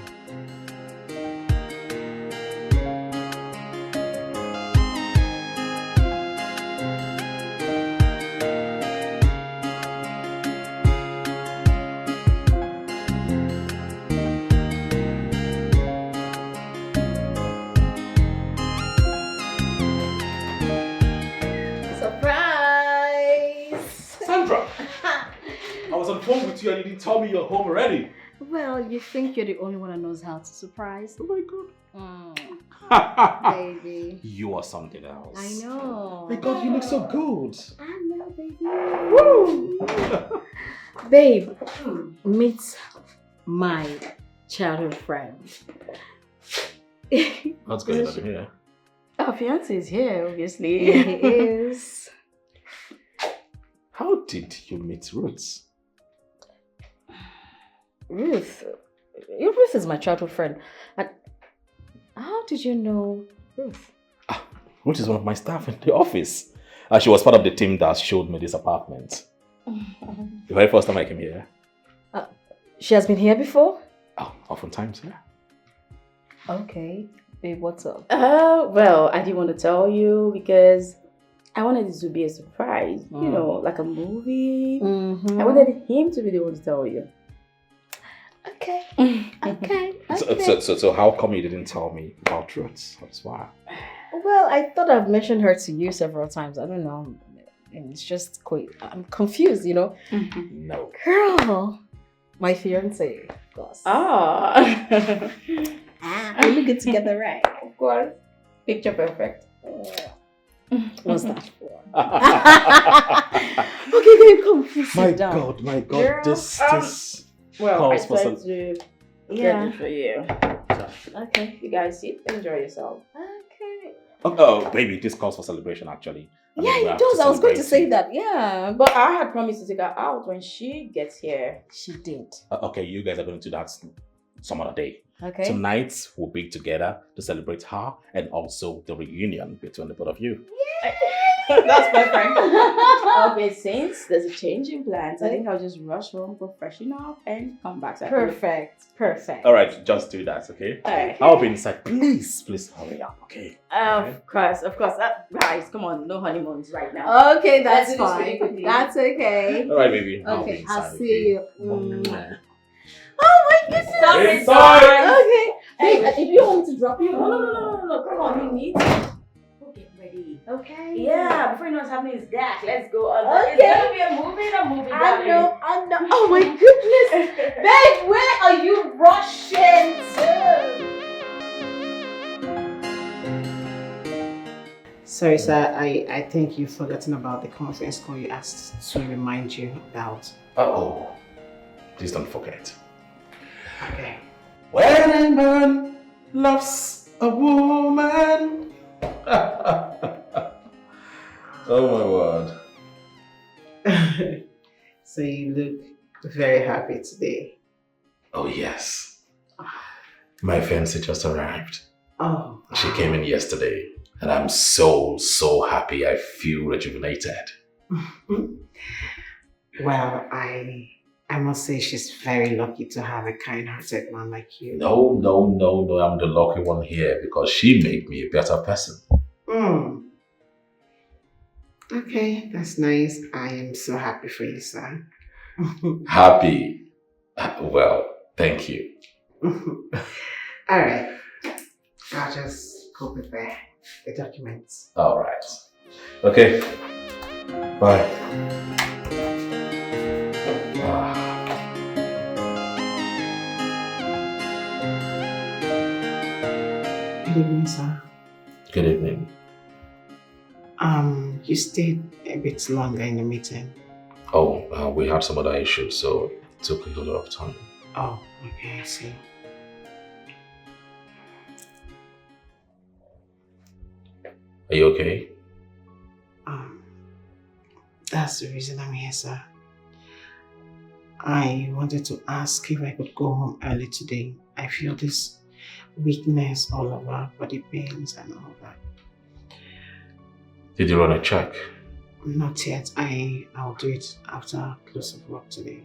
Surprise!
Sandra! I was on the phone with you and you didn't tell me you're home already.
Well, you think you're the only one that knows how to surprise?
Oh my God.
Baby.
You are something else.
I know.
My God, you look so good.
I know, baby. Woo! Babe, meet my childhood friend.
What's going on here?
Our fiance is here, obviously.
Yeah, he is.
How did you meet Ruth?
Ruth. Ruth is my childhood friend. And how did you know Ruth?
Ruth is one of my staff in the office. She was part of the team that showed me this apartment. The very first time I came here.
She has been here before?
Oh, oftentimes, yeah.
Okay. Babe, what's up?
Well, I didn't want to tell you because I wanted it to be a surprise. You know, like a movie.
Mm-hmm.
I wanted him to be the one to tell you.
Okay. Okay.
So how come you didn't tell me about Truth? That's why.
Well, I thought I've mentioned her to you several times. I don't know. And it's just quite... I'm confused, you know?
No.
Girl. My fiance. Of course.
Ah.
We look good together, right?
Of course. Picture perfect.
What's that for? Okay, babe, come. Please
My
sit down.
God, my God.
Girl,
This
Well,
calls
I
for
tried
some...
to get
Yeah.
it for you.
Okay.
You guys sit, enjoy yourself.
Okay.
Oh, baby, this calls for celebration, actually. I mean, we
Yeah,
have
it does.
to
I was going to say
celebrate
that. Yeah.
But I had promised to take her out when she gets here.
She did.
Okay, you guys are going to do that some other day.
Okay.
Tonight, we'll be together to celebrate her and also the reunion between the both of you.
That's perfect. Okay, since there's a change in plans, I think I'll just rush home, go freshen up, and come back.
Perfect. Perfect.
All right, just do that, okay?
Alright.
I'll be inside. Please hurry up, okay?
Of course. Guys, come on, no honeymoons right now.
Okay, that's
Let's do this really
fine.
quickly.
That's okay.
All right, baby.
Okay, I'll
inside,
see you.
Mwah.
Oh my goodness.
Stop it,
Inside.
guys.
Okay.
Hey, if you want me to drop you, no. Come on, you need to get ready.
Okay.
Yeah, before you know what's happening is that. Let's go on.
Okay.
It's gonna be a movie.
I know. Oh my goodness. Babe, where are you rushing to? Sorry, sir. I think you've forgotten about the conference call you asked to remind you about.
Uh-oh. Please don't forget.
Okay.
When a man loves a woman. Oh my word.
So you look very happy today.
Oh yes. My fiancée just arrived.
Oh.
She came in yesterday and I'm so happy. I feel rejuvenated.
Well, I must say she's very lucky to have a kind-hearted man like you.
No, I'm the lucky one here because she made me a better person.
Okay, that's nice. I am so happy for you, sir.
Happy? Well, thank you.
All right. I'll just go prepare the documents.
All right. Okay. Bye.
Good evening, sir.
Good evening.
You stayed a bit longer in the meeting.
Oh, we had some other issues, so it took a lot of time.
Oh, okay, I see.
Are you okay?
That's the reason I'm here, sir. I wanted to ask if I could go home early today. I feel this weakness all over, body pains and all that.
Did you run a check?
Not yet. I'll do it after close of work today.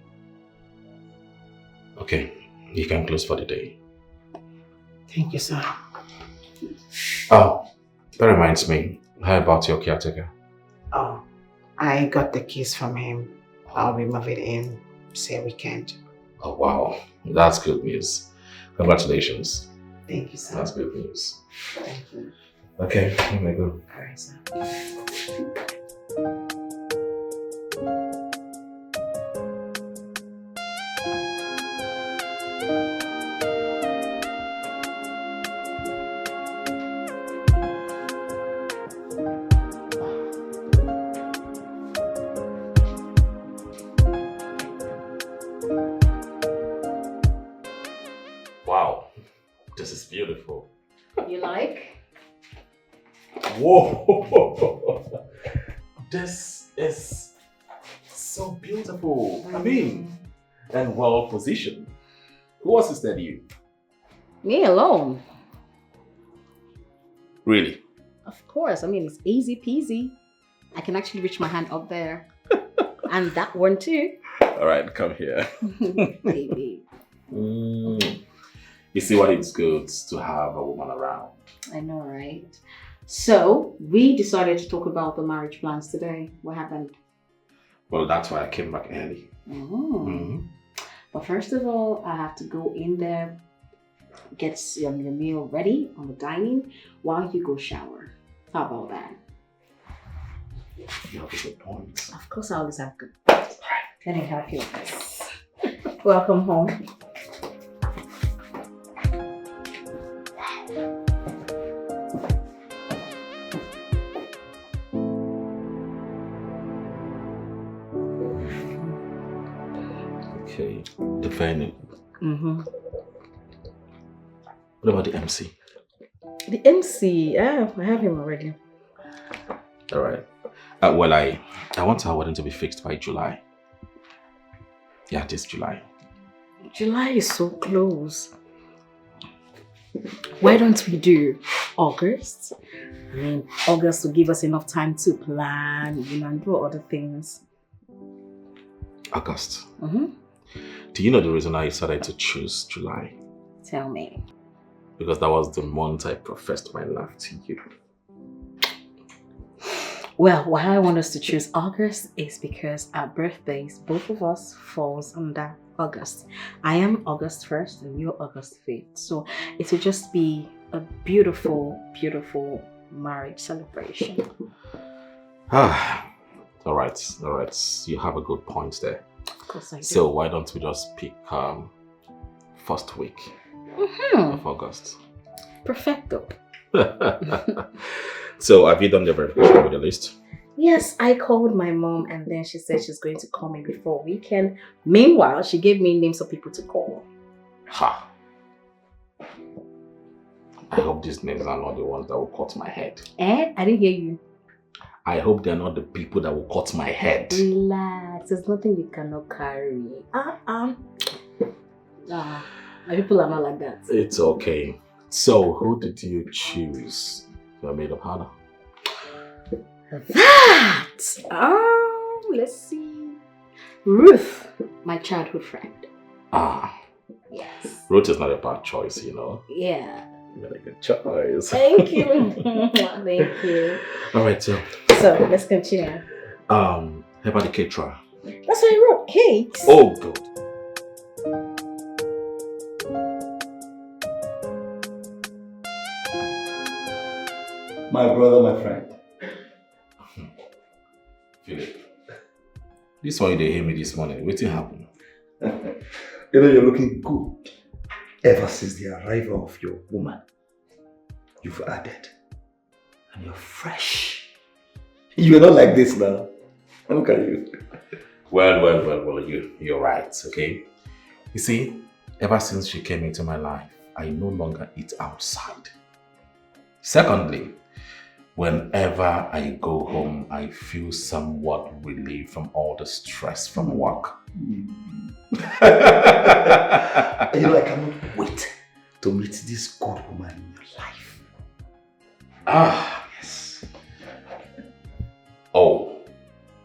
Okay, you can close for the day.
Thank you, sir.
Oh, that reminds me. How about your caretaker?
Oh, I got the keys from him. I'll be moving in, say weekend.
Oh, wow. That's good news. Congratulations.
Thank you, sir.
That's good news.
Thank you.
Okay, here we go.
Alright, sir.
Wow, this is beautiful.
You like?
Whoa! This is so beautiful. I mean, and well positioned. Who assisted you?
Me alone.
Really?
Of course. I mean, it's easy peasy. I can actually reach my hand up there. And that one too.
All right, come here.
Baby.
You see what it's good to have a woman around.
I know, right? So, we decided to talk about the marriage plans today. What happened?
Well, that's why I came back early.
But first of all, I have to go in there, get your meal ready on the dining while you go shower. How about that?
You have a good point.
Of course, I always have good points. Let me help you with this. Welcome home.
Okay, the venue. What about the MC?
The MC, I have him already.
All right. Well, I want our wedding to be fixed by July. Yeah, this July.
July is so close. Why don't we do August? I mean, August will give us enough time to plan, and do other things.
August. Do you know the reason I decided to choose July?
Tell me.
Because that was the month I professed my love to you.
Well, why I want us to choose August is because our birthdays, both of us, falls under August. I am August 1st and you're August 5th. So it will just be a beautiful, beautiful marriage celebration.
All right. You have a good point there.
Of course I do.
So why don't we just pick first week of August?
Perfecto.
So have you done the verification with the list?
Yes, I called my mom and then she said she's going to call me before weekend. Meanwhile, she gave me names of people to call.
Ha! I hope these names are not the ones that will cut my head.
I didn't hear you.
I hope they're not the people that will cut my head.
Relax, there's nothing you cannot carry. My people are not like that.
It's okay. So, who did you choose? Your maid of honor?
That! Let's see. Ruth, my childhood friend. Yes.
Ruth is not a bad choice, you know.
Yeah.
You made a good choice.
Thank you. Thank you.
Alright, so
let's continue.
How about the caterer?
That's why I wrote cakes.
Oh, good.
My brother, my friend.
Philip, this one you didn't hear me this morning. What happened?
You know, you're looking good. Ever since the arrival of your woman, you've added. And you're fresh. You're not like this now. Look at you.
Well, you're right, okay? You see, ever since she came into my life, I no longer eat outside. Secondly, whenever I go home, I feel somewhat relieved from all the stress from work.
You know, I cannot wait to meet this good woman in your life.
Yes. Oh,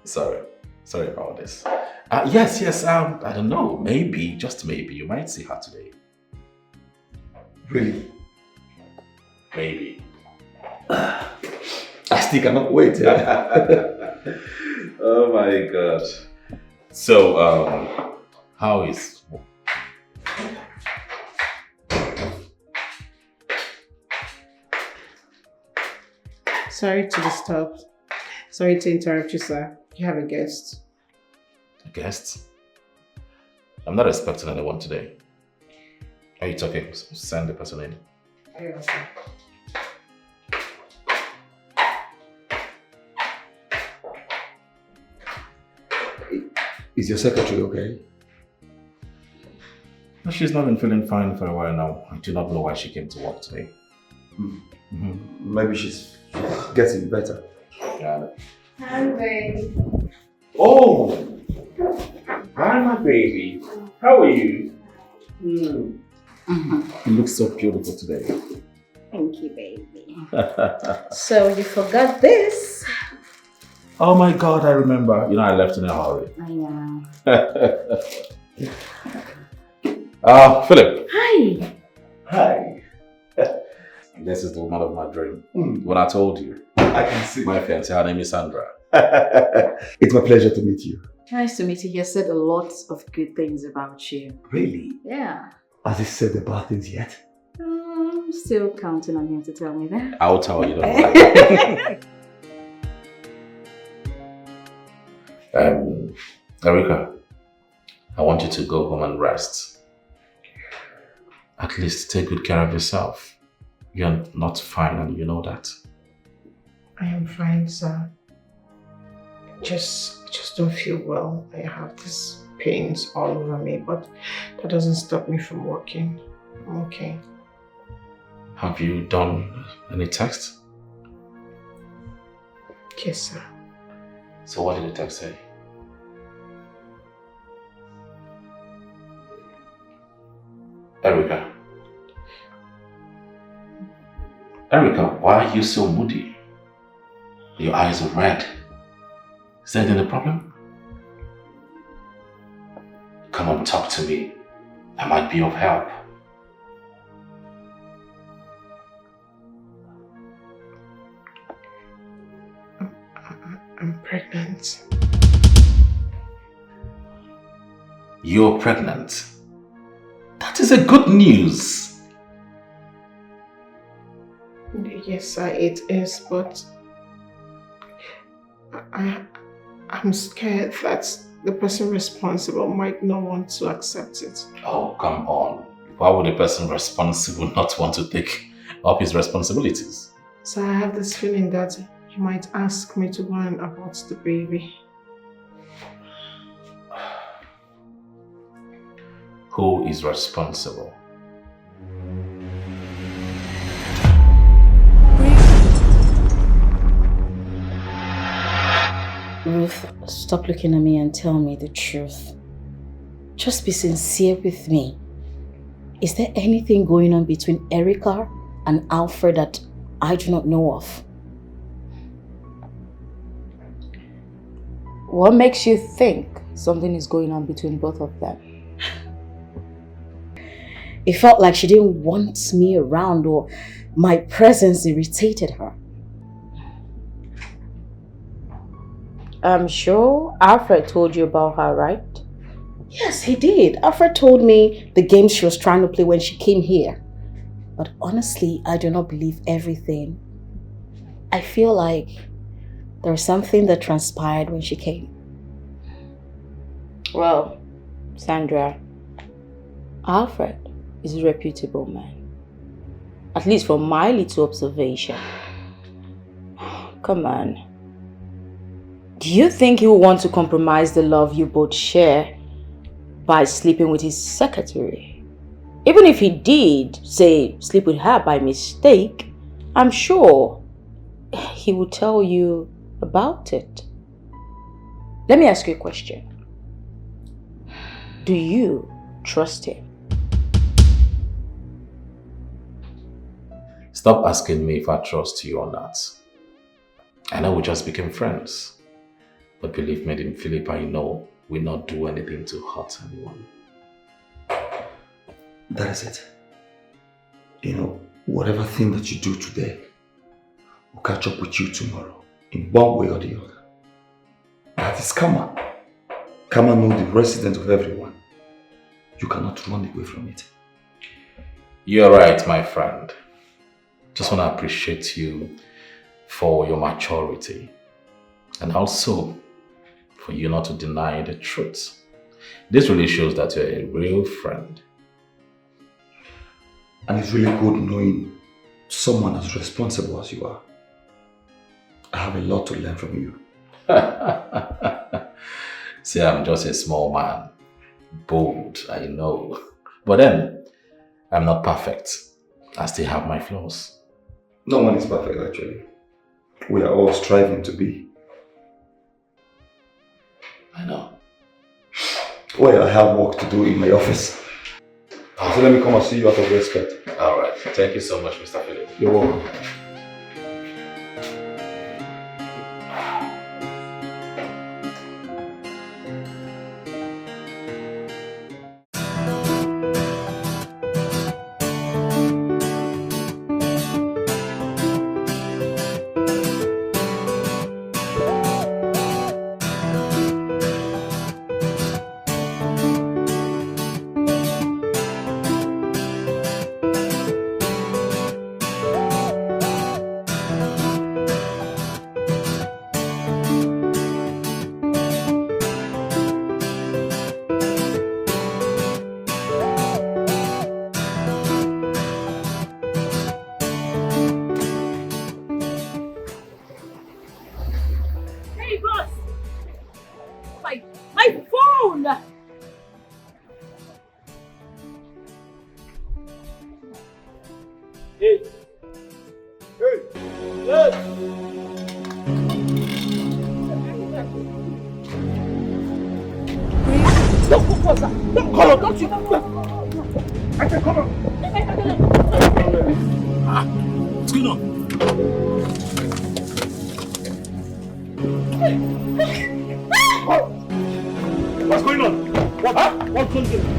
sorry about this. Yes, I don't know, maybe, just maybe, you might see her today.
Really?
Maybe.
I still cannot wait.
Oh my God. So, how is...
Sorry to disturb. Sorry to interrupt you, sir. You have a guest.
A guest? I'm not expecting anyone today. Are you talking? Send the person in.
Yes, sir.
Is your secretary okay?
No, she's not been feeling fine for a while now. I do not know why she came to work today.
Maybe she's getting better.
Yeah.
Hi, baby.
Oh! Hi, my baby. How are you? You look so beautiful today.
Thank you, baby. So you forgot this.
Oh my God, I remember. You know, I left in a hurry.
I know.
Philip.
Hi.
Hi.
This is the woman of my dream. When I told you.
I can see.
My fiancée, her name is Sandra.
It's my pleasure to meet you.
Nice to meet you. He has said a lot of good things about you.
Really?
Yeah.
Has he said the bad things yet?
I'm still counting on him to tell me that.
I'll tell you, don't worry. Erica, I want you to go home and rest. At least take good care of yourself. You're not fine and you know that.
I am fine, sir. Just don't feel well. I have these pains all over me, but that doesn't stop me from working. I'm okay.
Have you done any text?
Yes, sir.
So what did the text say? Erica, why are you so moody? Your eyes are red. Is there any problem? Come on, talk to me. I might be of help.
I'm pregnant.
You're pregnant? That is a good news.
Yes, sir, it is, but I'm scared that the person responsible might not want to accept it.
Oh, come on. Why would a person responsible not want to take up his responsibilities?
So I have this feeling that he might ask me to go and abort the baby.
Who is responsible?
Ruth, stop looking at me and tell me the truth. Just be sincere with me. Is there anything going on between Erica and Alfred that I do not know of?
What makes you think something is going on between both of them?
It felt like she didn't want me around, or my presence irritated her.
I'm sure Alfred told you about her, right?
Yes, he did. Alfred told me the game she was trying to play when she came here. But honestly, I do not believe everything. I feel like there was something that transpired when she came.
Well, Sandra, Alfred is a reputable man. At least from my little observation. Come on. Do you think he will want to compromise the love you both share by sleeping with his secretary? Even if he did, say, sleep with her by mistake, I'm sure he will tell you about it. Let me ask you a question. Do you trust him?
Stop asking me if I trust you or not. I know we just became friends. But believe me, Philip, I know we'll not do anything to hurt anyone.
That is it. You know, whatever thing that you do today will catch up with you tomorrow in one way or the other. That is karma. Karma knows the resident of everyone. You cannot run away from it.
You're right, my friend. Just want to appreciate you for your maturity and also for you not to deny the truth. This really shows that you're a real friend.
And it's really good knowing someone as responsible as you are. I have a lot to learn from you.
See, I'm just a small man. Bold, I know. But then, I'm not perfect. I still have my flaws.
No one is perfect, actually. We are all striving to be.
I know.
Well, I have work to do in my office. So let me come and see you out of respect.
Alright, thank you so much, Mr. Philip.
You're welcome.
Hey! Hey! Hey! No, what's that? No, come on, don't you? I said, come on. What's going on? What's going on? What? Huh? What's going on?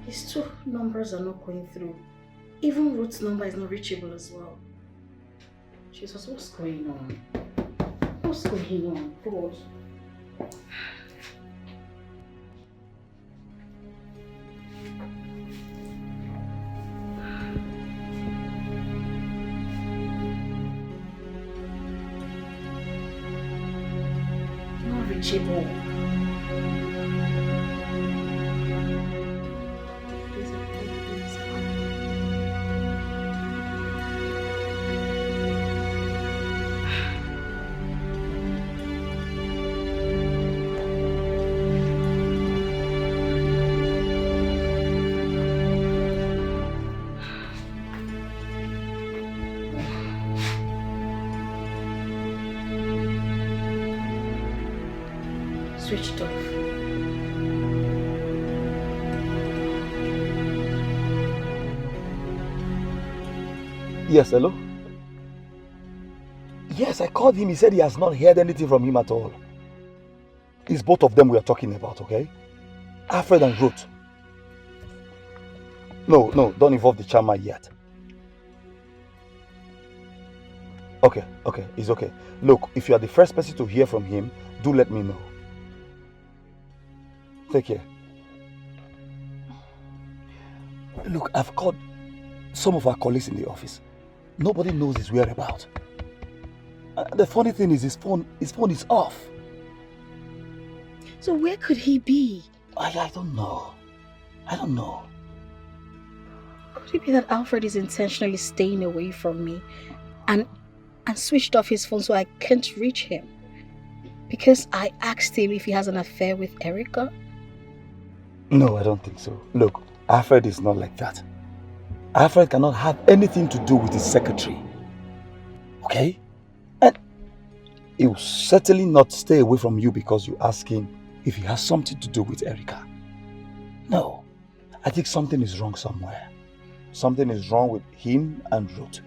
His two numbers are not going through. Even Ruth's number is not reachable as well. Jesus, what's going on? What's going on? God. Not reachable. Switched off.
Yes, hello? Yes, I called him. He said he has not heard anything from him at all. It's both of them we are talking about, okay? Alfred and Ruth. No, don't involve the chairman yet. Okay, it's okay. Look, if you are the first person to hear from him, do let me know. Take care. Look, I've called some of our colleagues in the office. Nobody knows his whereabouts. The funny thing is his phone is off.
So where could he be?
I don't know. I don't know.
Could it be that Alfred is intentionally staying away from me and switched off his phone so I can't reach him? Because I asked him if he has an affair with Erica?
No, I don't think so. Look, Alfred is not like that. Alfred cannot have anything to do with his secretary. Okay? And he will certainly not stay away from you because you ask him if he has something to do with Erica. No. I think something is wrong somewhere. Something is wrong with him and Ruth.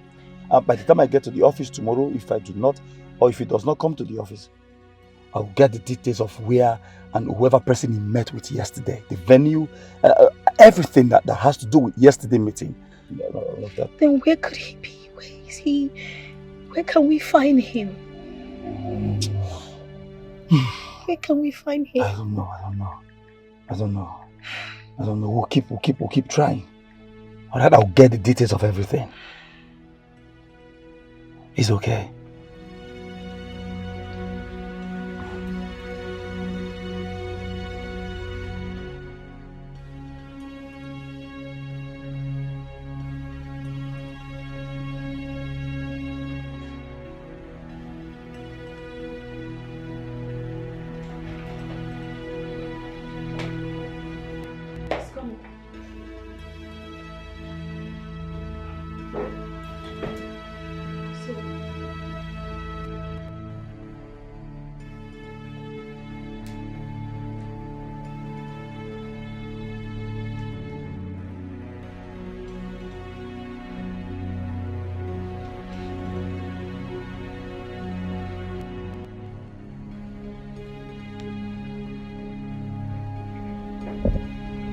By the time I get to the office tomorrow, if I do not, or if he does not come to the office, I'll get the details of where and whoever person he met with yesterday, the venue, everything that has to do with yesterday's meeting. All of that.
Then where could he be? Where is he? Where can we find him? Where can we find him?
I don't know. We'll keep trying. Alright, I'll get the details of everything. It's okay.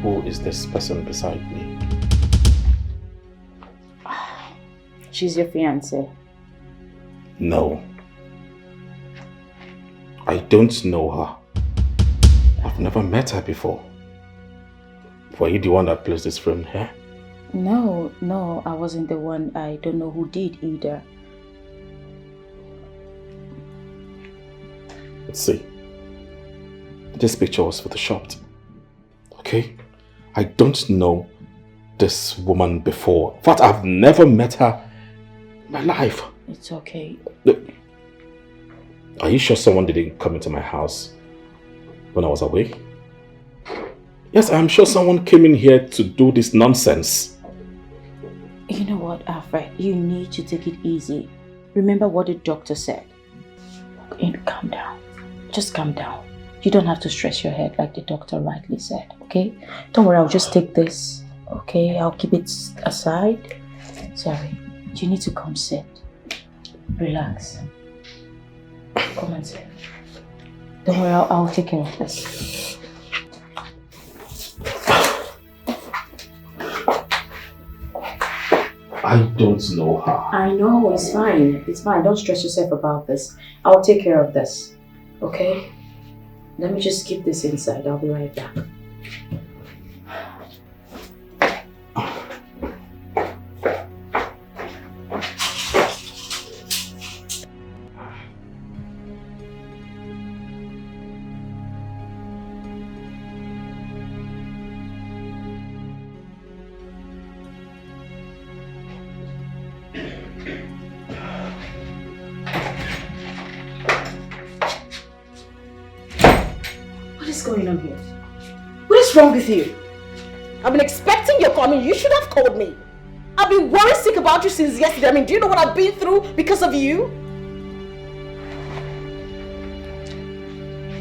Who is this person beside me?
She's your fiancée.
No. I don't know her. I've never met her before. Were you the one that placed this frame here?
No, I wasn't the one. I don't know who did either.
Let's see. This picture was photoshopped. Okay? I don't know this woman before. In fact, I've never met her in my life.
It's okay.
Are you sure someone didn't come into my house when I was away? Yes, I'm sure someone came in here to do this nonsense.
You know what, Alfred? You need to take it easy. Remember what the doctor said. Calm down. Just calm down. You don't have to stress your head like the doctor rightly said, okay? Don't worry, I'll just take this, okay? I'll keep it aside. Sorry. You need to come sit. Relax. Come and sit. Don't worry, I'll take care of this.
I don't know her.
I know, it's fine. It's fine. Don't stress yourself about this. I'll take care of this. Okay? Let me just keep this inside. I'll be right back.
What's wrong with you? I've been expecting your call. I mean, you should have called me. I've been worried sick about you since yesterday. I mean, do you know what I've been through because of you?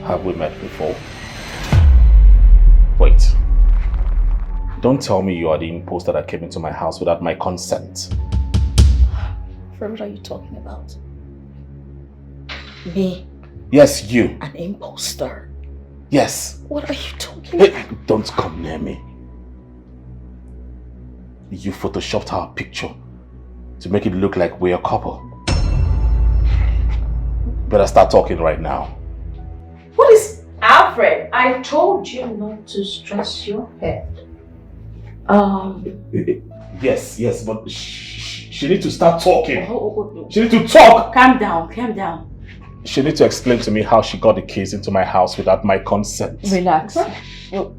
Have we met before? Wait. Don't tell me you are the imposter that came into my house without my consent.
What are you talking about? Me?
Yes, you.
An imposter?
Yes.
What are you talking about?
Hey, don't come near me. You photoshopped our picture to make it look like we're a couple. Better start talking right now.
What is... Alfred, I told you not to stress your head.
Yes, but she needs to start talking.
Oh.
She needs to talk.
Calm down.
She needs to explain to me how she got the keys into my house without my consent.
Relax. Well,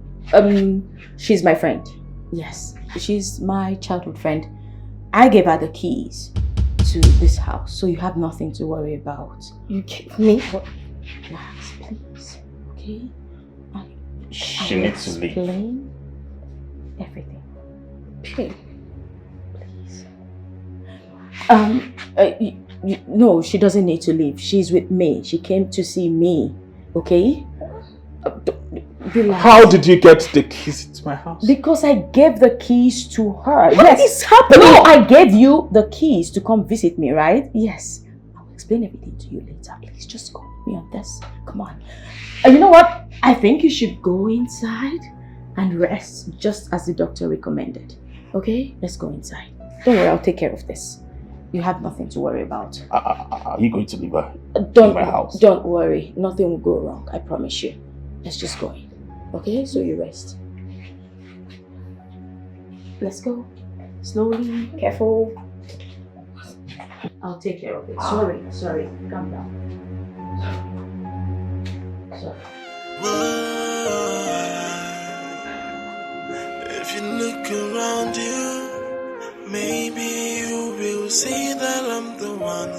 she's my friend. Yes, she's my childhood friend. I gave her the keys to this house, so you have nothing to worry about.
You gave me?
Relax, please. Okay?
She needs to leave.
Explain everything.
Please.
No, she doesn't need to leave. She's with me. She came to see me. Okay? Relax.
How did you get the keys into my house?
Because I gave the keys to her.
What is happening?
No, I gave you the keys to come visit me, right? Yes. I'll explain everything to you later. Please just go with me on this. Come on. And you know what? I think you should go inside and rest just as the doctor recommended. Okay? Let's go inside. Don't worry, I'll take care of this. You have nothing to worry about.
Are you going to leave her in my house?
Don't worry. Nothing will go wrong. I promise you. Let's just go in. Okay? So you rest. Let's go. Slowly. Careful. I'll take care of it. Sorry. Calm down. Sorry.
If you look around you, maybe you will see that I'm the one.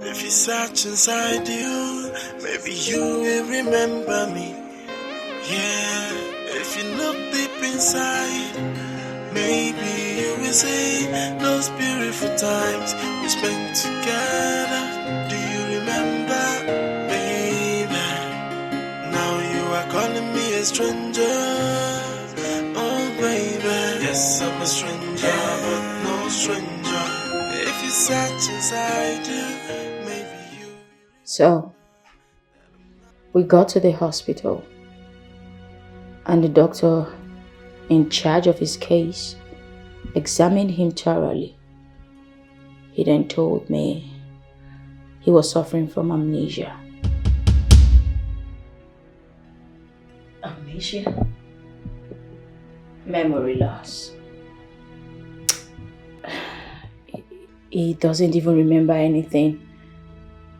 If you search inside you, maybe you will remember me. Yeah, if you look deep inside, maybe you will see those beautiful times we spent together. Do you remember, baby? Now you are calling me a stranger. Oh, baby. Yes, I'm a stranger, but no stranger. If you search inside you, maybe you...
So, we got to the hospital and the doctor in charge of his case, examined him thoroughly. He then told me he was suffering from amnesia. Amnesia? Memory loss. He doesn't even remember anything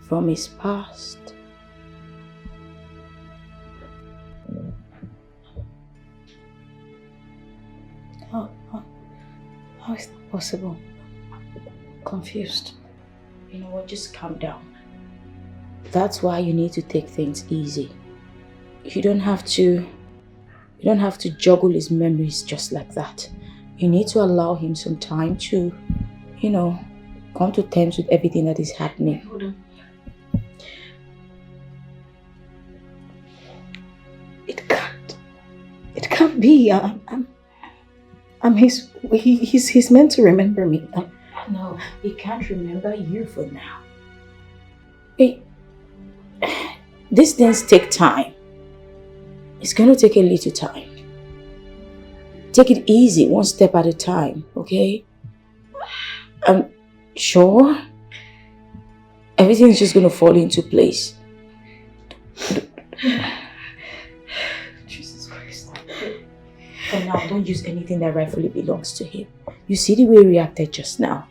from his past. How is that possible? Confused. You know what, just calm down. That's why you need to take things easy. You don't have to juggle his memories just like that. You need to allow him some time to, come to terms with everything that is happening.
Hold on. It can't be. He's meant to remember me.
No, he can't remember you for now. These things take time. It's going to take a little time. Take it easy, one step at a time, okay? I'm sure everything's just going to fall into place.
Jesus Christ.
For now, don't use anything that rightfully belongs to him. You see the way he reacted just now?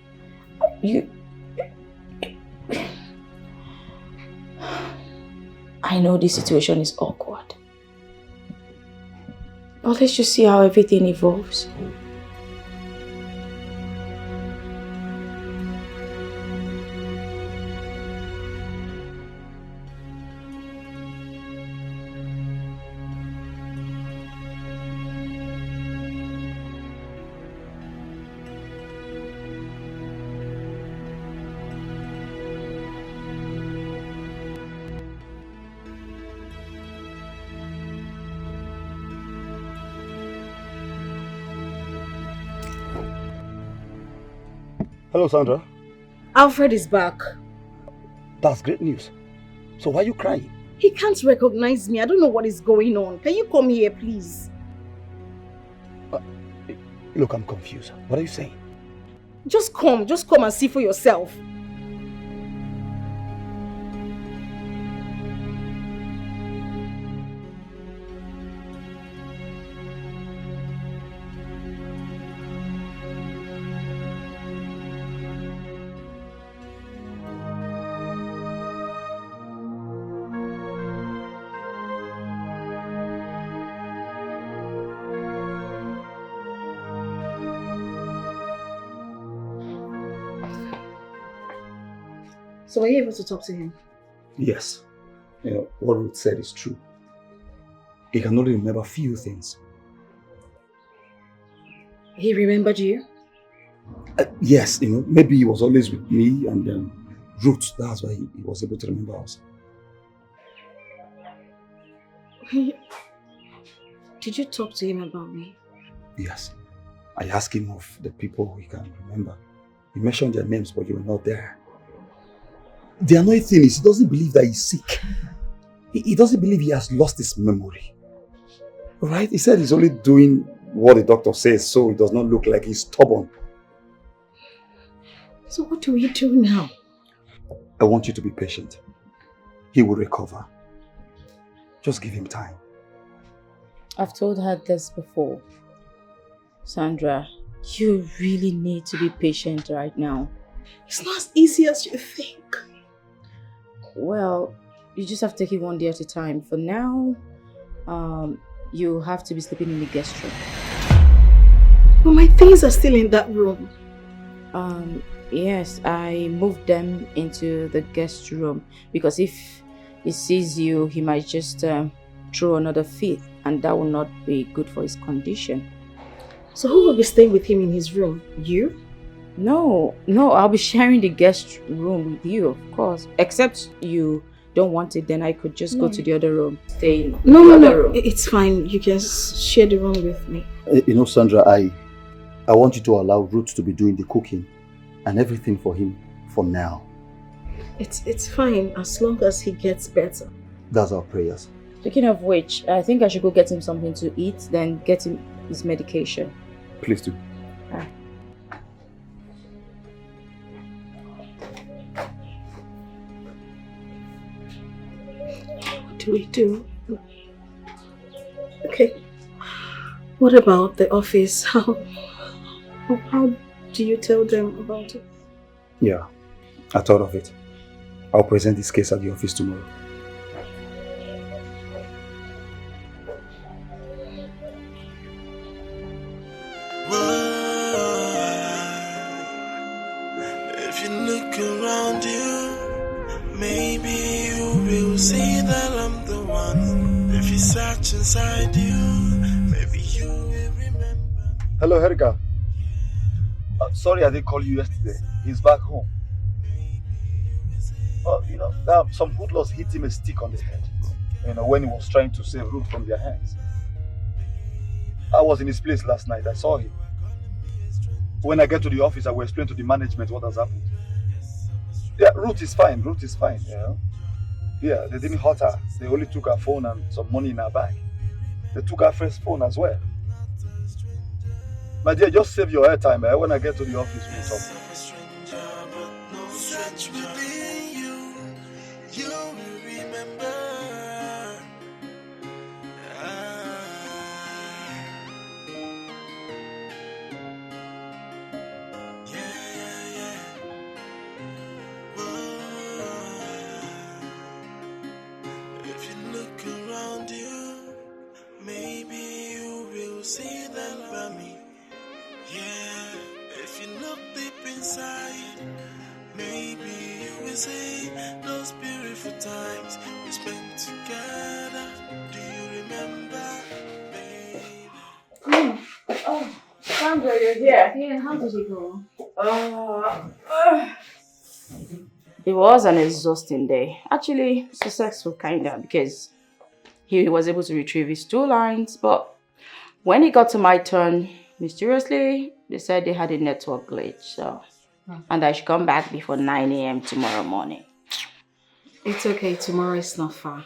I know this situation is awkward. But let's just see how everything evolves.
Hello, Sandra.
Alfred is back.
That's great news. So why are you crying?
He can't recognize me. I don't know what is going on. Can you come here, please?
Look, I'm confused. What are you saying?
Just come and see for yourself. So were you able to talk to him?
Yes. What Ruth said is true. He can only remember few things.
He remembered you?
Yes, maybe he was always with me and Ruth, that's why he was able to remember us.
Did you talk to him about me?
Yes. I asked him of the people he can remember. He mentioned their names, but you were not there. The annoying thing is he doesn't believe that he's sick. He doesn't believe he has lost his memory. Right? He said he's only doing what the doctor says so he does not look like he's stubborn.
So what do we do now?
I want you to be patient. He will recover. Just give him time.
I've told her this before. Sandra, you really need to be patient right now.
It's not as easy as you think.
Well, you just have to take it one day at a time. For now, you have to be sleeping in the guest room.
But my things are still in that room.
Yes, I moved them into the guest room because if he sees you, he might just throw another fit, and that will not be good for his condition.
So who will be staying with him in his room? You?
No, I'll be sharing the guest room with you, of course. Except you don't want it, then I could just go to the other room. Stay in the other room.
It's fine. You can share the room with me.
Sandra, I want you to allow Ruth to be doing the cooking and everything for him for now.
It's fine as long as he gets better.
That's our prayers.
Speaking of which, I think I should go get him something to eat, then get him his medication.
Please do.
What do we do? Okay. What about the office? How do you tell them about it?
Yeah, I thought of it. I'll present this case at the office tomorrow.
If you look around you, maybe you will see that I'm the one. If you search inside you, maybe you will remember.
Hello, Herika. Sorry I didn't call you yesterday. He's back home. Some hoodlums hit him a stick on the head. When he was trying to save Ruth from their hands. I was in his place last night. I saw him. When I get to the office, I will explain to the management what has happened. Yeah, Ruth is fine. Ruth is fine. Yeah, they didn't hurt her. They only took her phone and some money in her bag. They took her first phone as well. My dear, just save your airtime. When I get to the office, we'll talk.
Yeah, how did it go? It was an exhausting day. Actually, successful kinda, because he was able to retrieve his 2 lines, but when it got to my turn, mysteriously, they said they had a network glitch, and I should come back before 9 a.m. tomorrow morning.
It's okay, tomorrow is not far.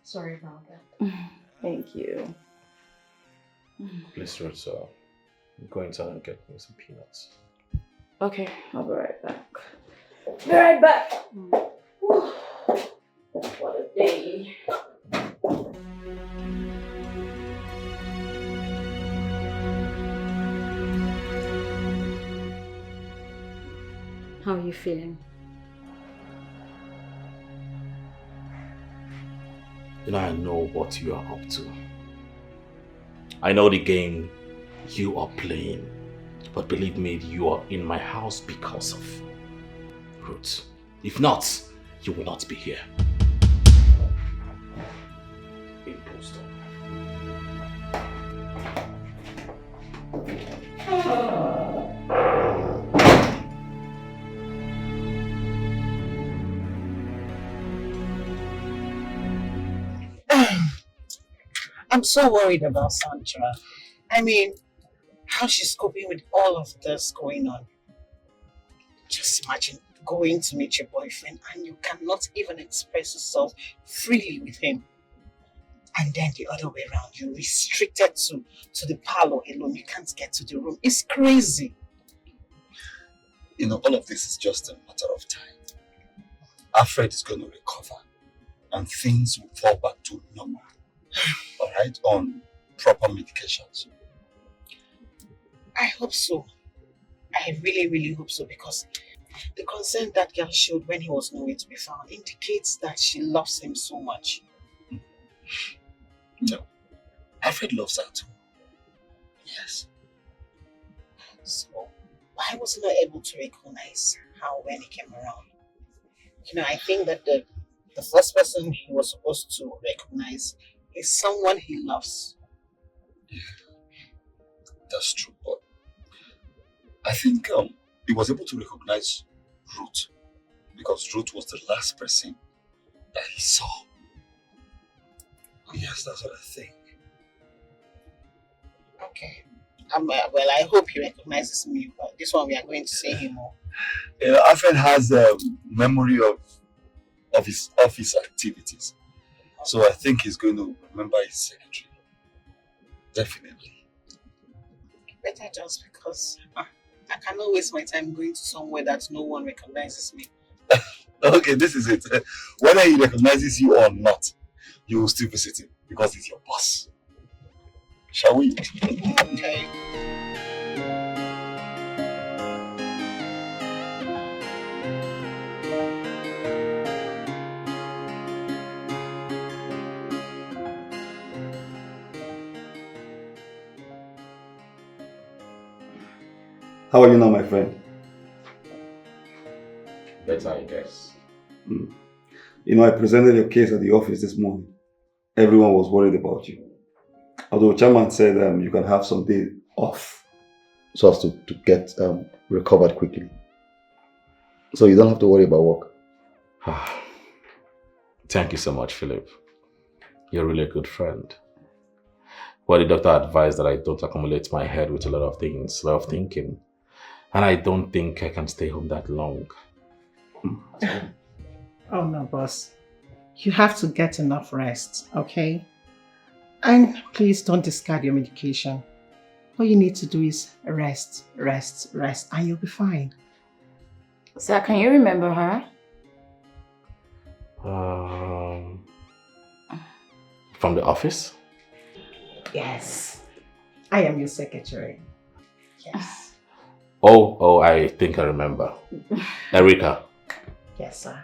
Sorry about that.
Thank you.
Please, Ruth, go inside and get me some peanuts.
Okay, I'll be right back. Be right back. What a day.
How are you feeling?
I know what you are up to. I know the game you are playing. But believe me, you are in my house because of Ruth. If not, you will not be here. Impostor.
I'm so worried about Sandra. I mean, how she's coping with all of this going on. Just imagine going to meet your boyfriend and you cannot even express yourself freely with him. And then the other way around, you're restricted to the parlor alone. You can't get to the room. It's crazy.
All of this is just a matter of time. Alfred is going to recover and things will fall back to normal. Alright? On proper medications.
I hope so. I really, really hope so, because the concern that girl showed when he was nowhere to be found indicates that she loves him so much.
No. Alfred loves her too. Yes.
So, why wasn't I able to recognize her when he came around? I think that the first person he was supposed to recognize is someone he loves.
Yeah. That's true, but I think he was able to recognize Ruth because Ruth was the last person that he saw. Yes, that's what I think.
Okay. Well, I hope he recognizes me, but this one we are going to see him more.
Alfred has a memory of his office activities. So I think he's going to remember his secretary. Definitely.
Better just because I cannot waste my time going to somewhere that no one recognizes me.
Okay, this is it. Whether he recognizes you or not, you will still visit him because he's your boss. Shall we?
Okay.
How are you now, my friend?
Better, I guess.
You know, I presented your case at the office this morning. Everyone was worried about you. Although Chairman said you can have some day off so as to get recovered quickly. So you don't have to worry about work.
Thank you so much, Philip. You're really a good friend. Well, the doctor advised that I don't accumulate my head with a lot of things, a lot of thinking. And I don't think I can stay home that long.
Oh no, boss. You have to get enough rest, okay? And please don't discard your medication. All you need to do is rest, and you'll be fine.
Sir, can you remember her?
From the office?
Yes. I am your secretary. Yes.
Oh, I think I remember. Erica.
Yes, sir.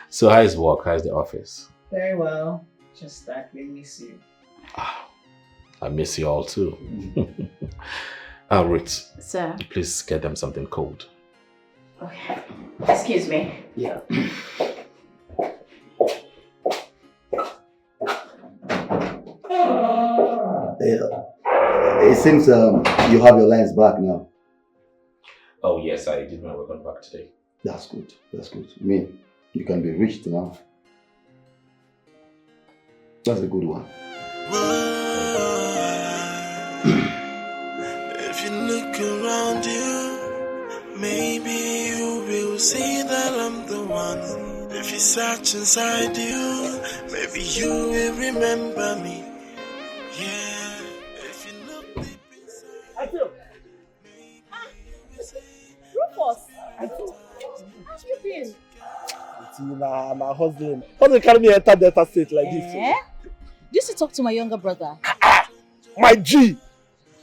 So how is work? How is the office?
Very well. Just that we miss you.
I miss you all too. Ruth,
Sir.
please get them something cold.
Okay. Excuse me.
Yeah. It seems you have your lines back now.
Oh yes, I did my work on back today.
That's good. That's good. I mean, you can be reached now. That's a good one.
If you look around you, maybe you will see that I'm the one. If you search inside you, maybe you will remember me. Yeah, if you look deep inside.
Rufus! How you been? I'm hustling. How they carry me enter Delta State like this?
You used to talk to my younger brother.
My G!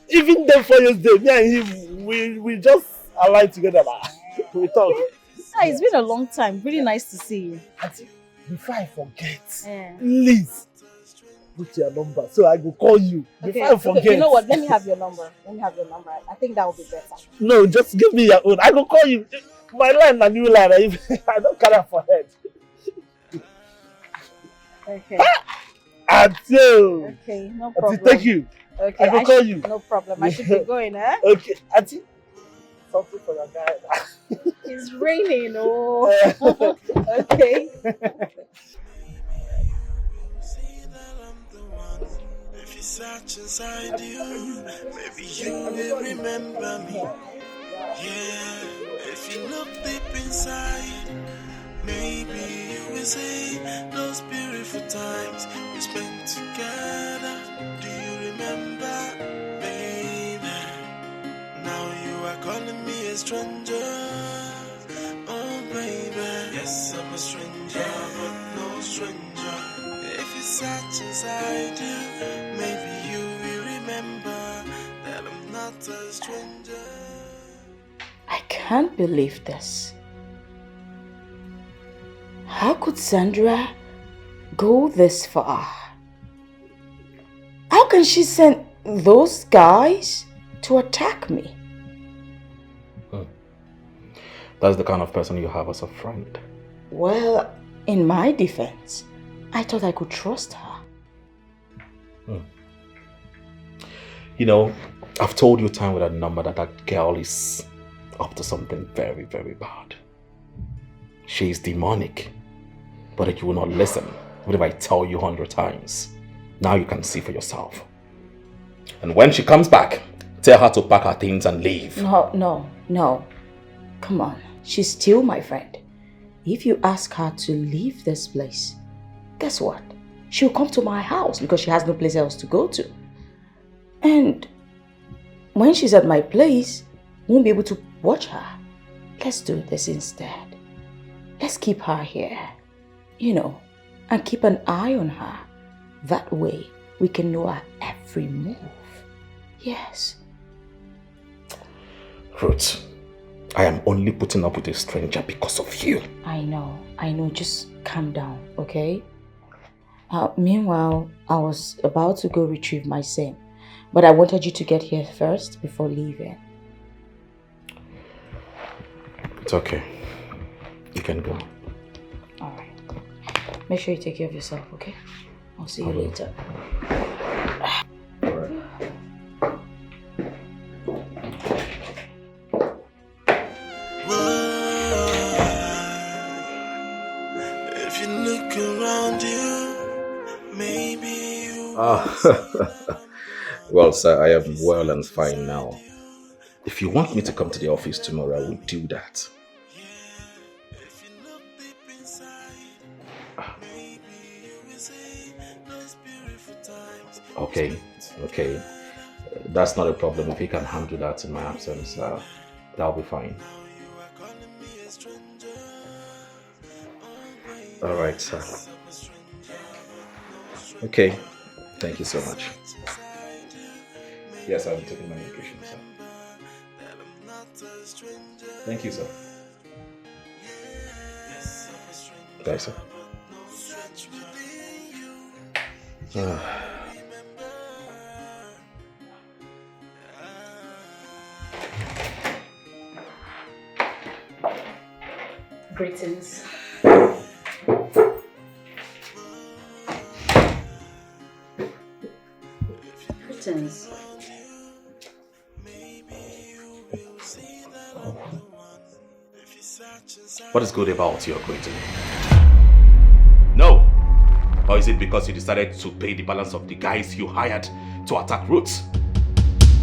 Even then 4 years ago, me and him, we just aligned together. We talk.
It's been a long time. Really nice to see you.
Auntie, before I forget, please put your number so I will call you. Before I forget.
Okay, you know what? Let me have your number. I think that would be better.
No, just give me your own. I will call you. My line, a new line. I don't carry it for head.
Okay.
Auntie!
Okay, no problem.
Auntie, thank you.
Okay,
I will call you.
No problem. I should be going, eh?
Okay, Auntie. Something for your guy.
It's raining, oh. Okay.
If you search inside you, maybe you will remember me. Yeah, if you look deep inside, maybe you will say those beautiful times we spent together. Do you remember, baby? Now you are calling me a stranger. Oh, baby. Yes, I'm a stranger, but no stranger. If you search inside you, maybe you will remember that I'm not a stranger.
I can't believe this. How could Sandra go this far? How can she send those guys to attack me?
That's the kind of person you have as a friend.
Well, in my defense, I thought I could trust her.
You know, I've told you time with that number that girl is up to something very, very bad. She's demonic. But you will not listen. What if I tell you 100 times? Now you can see for yourself. And when she comes back, tell her to pack her things and leave.
No. Come on. She's still my friend. If you ask her to leave this place, guess what? She'll come to my house because she has no place else to go to. And when she's at my place, won't be able to watch her. Let's do this instead. Let's keep her here, and keep an eye on her. That way, we can know her every move. Yes.
Ruth, I am only putting up with a stranger because of you.
I know. Just calm down, okay? Meanwhile, I was about to go retrieve my SIM, but I wanted you to get here first before leaving.
It's okay. You can go.
Alright. Make sure you take care of yourself, okay? I'll see you later.
Alright.
If you look around you, maybe you
Well, sir, I am well and fine now. If you want me to come to the office tomorrow, I will do that. Okay. That's not a problem. If you can handle that in my absence, that'll be fine. Alright, sir. Okay. Thank you so much. Yes, I'll be taking my medication, sir. Thank you, sir. Bye, sir.
Greetings. Greetings.
What is good about your greeting? No! Or is it because you decided to pay the balance of the guys you hired to attack Ruth?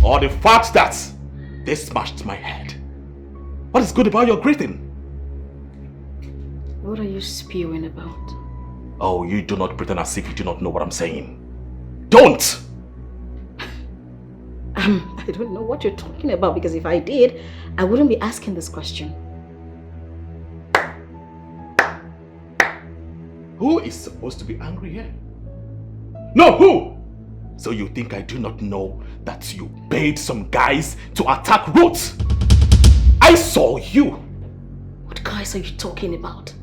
Or the fact that they smashed my head? What is good about your greeting?
What are you spewing about?
Oh, you do not pretend as if you do not know what I'm saying. Don't!
I don't know what you're talking about, because if I did, I wouldn't be asking this question.
Who is supposed to be angry here? No, who? So you think I do not know that you paid some guys to attack Ruth? I saw you!
What guys are you talking about?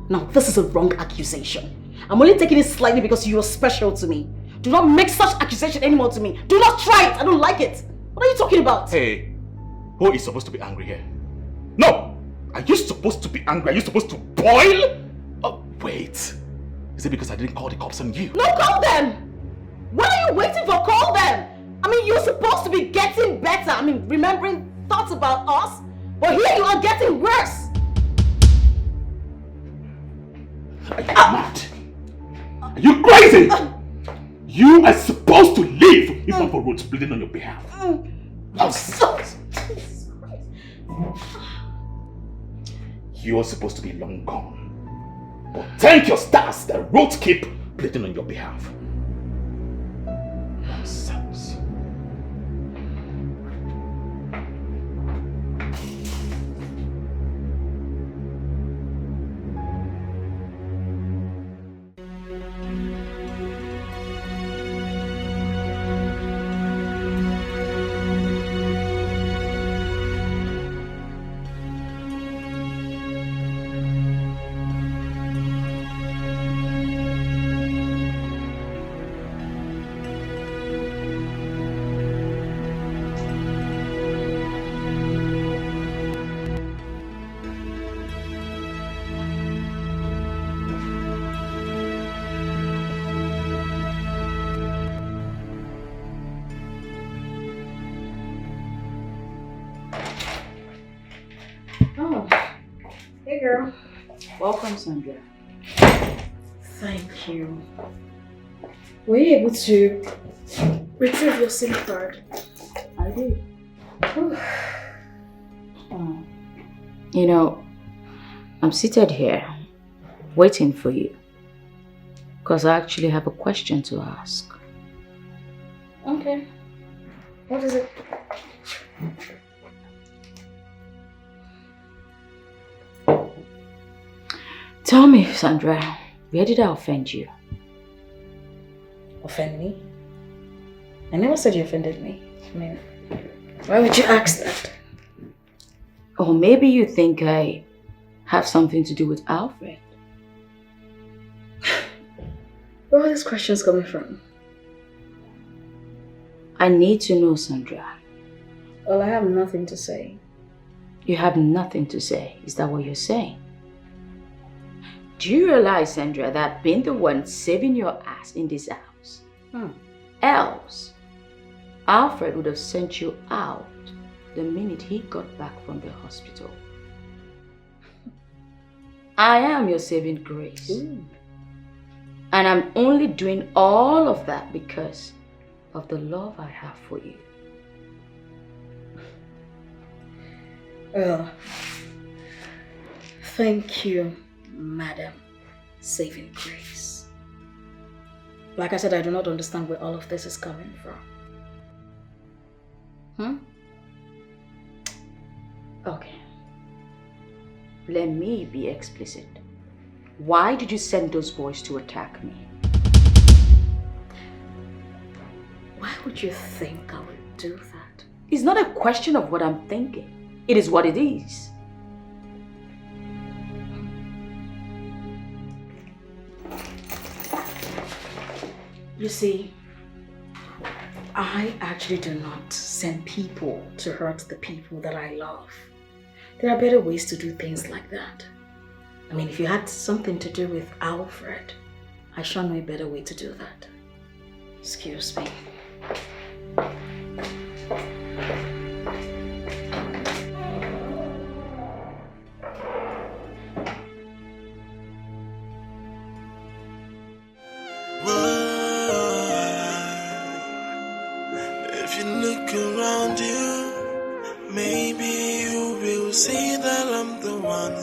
Now, this is a wrong accusation. I'm only taking it slightly because you are special to me. Do not make such accusation anymore to me. Do not try it. I don't like it. What are you talking about?
Hey, who is supposed to be angry here? No! Are you supposed to be angry? Are you supposed to boil? Oh, wait. Is it because I didn't call the cops on you?
No, call them! What are you waiting for? Call them! I mean, you're supposed to be getting better. I mean, remembering thoughts about us. But here you are getting worse.
Are you mad? Are you crazy? You are supposed to leave even for Ruth bleeding on your behalf.
Jesus Christ.
You are supposed to be long gone. But thank your stars that Ruth keep bleeding on your behalf. Nonsense.
Oh, hey girl.
Welcome, Sandra.
Thank you. Were you able to retrieve your SIM card?
I did. I'm seated here, waiting for you. Because I actually have a question to ask.
Okay. What is it?
Tell me, Sandra, where did I offend you?
Offend me? I never said you offended me. I mean, why would you ask that?
Or maybe you think I have something to do with Alfred.
Where are these questions coming from?
I need to know, Sandra.
Well, I have nothing to say.
You have nothing to say. Is that what you're saying? Do you realize, Sandra, that being the one saving your ass in this house, else Alfred would have sent you out the minute he got back from the hospital. I am your saving grace.
Ooh.
And I'm only doing all of that because of the love I have for you.
Well, thank you, Madam Saving Grace. Like I said, I do not understand where all of this is coming from.
Okay. Let me be explicit. Why did you send those boys to attack me?
Why would you think I would do that?
It's not a question of what I'm thinking. It is what it is.
You see, I actually do not send people to hurt the people that I love. There are better ways to do things like that. I mean, if you had something to do with Alfred, I sure know a better way to do that. Excuse me.
If you look around you, maybe you will see that I'm the one.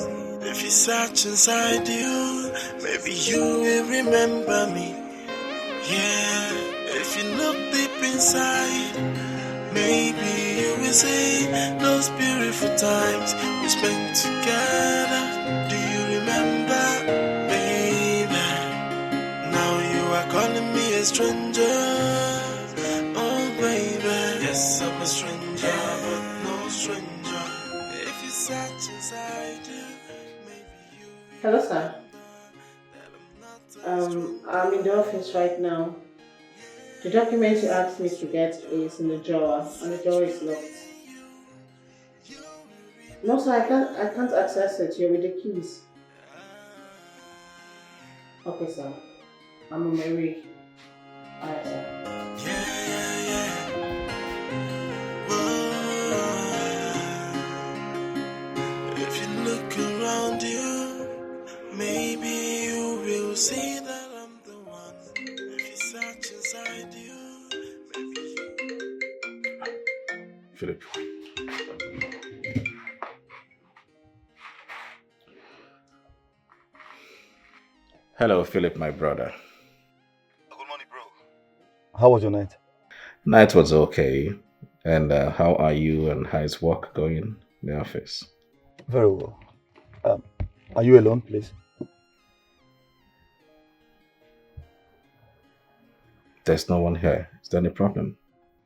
If you search inside you, maybe you will remember me. Yeah, if you look deep inside, maybe you will see those beautiful times we spent together. Do you remember, baby? Now you are calling me a stranger. Oh, baby, yes, I'm a stranger, but no stranger. If you search inside you, maybe you will.
Hello, sir. I'm in the office right now. The document you asked me to get is in the drawer, and the drawer is locked. No, sir, I can't access it. You're with the keys. Okay, sir. I'm on my way. Alright, sir.
If you look around you, maybe you will see that I'm the one. If you search inside you, maybe you...
Philip. Hello, Philip, my brother.
Good morning, bro. How was your night?
Night was okay. And how are you and how is work going in the office?
Very well. Are you alone, please?
There's no one here. Is there any problem?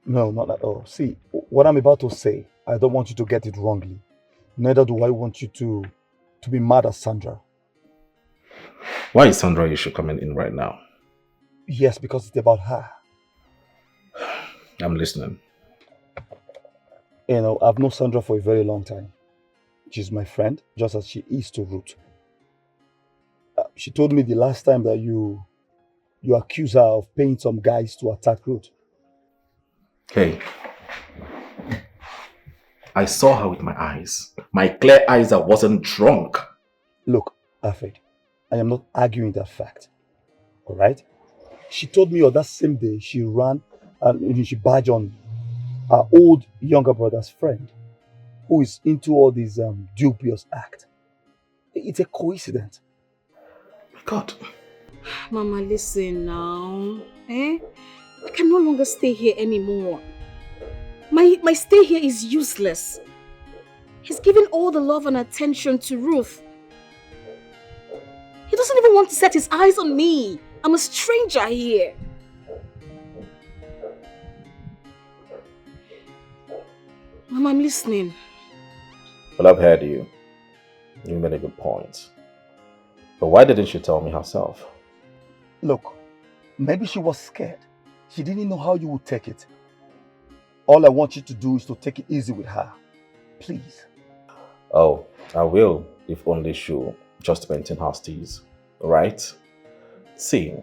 No, not at all. See, what I'm about to say, I don't want you to get it wrongly. Neither do I want you to be mad at Sandra.
Why is Sandra issue coming in right now?
Yes, because it's about her.
I'm listening.
You know, I've known Sandra for a very long time. She's my friend, just as she is to Ruth. She told me the last time that you accused her of paying some guys to attack Ruth.
Hey, I saw her with my eyes. My clear eyes, I wasn't drunk.
Look, Alfred, I am not arguing that fact. All right? She told me on that same day she ran and she badged on her old younger brother's friend who is into all these dubious acts. It's a coincidence.
My God.
Mama, listen now. I can no longer stay here anymore.
My stay here is useless. He's giving all the love and attention to Ruth. He doesn't even want to set his eyes on me. I'm a stranger here. Mom, I'm listening.
Well, I've heard you. You made a good point. But why didn't she tell me herself?
Look, maybe she was scared. She didn't know how you would take it. All I want you to do is to take it easy with her. Please.
Oh, I will, if only she'll just maintain her steez. Right? See,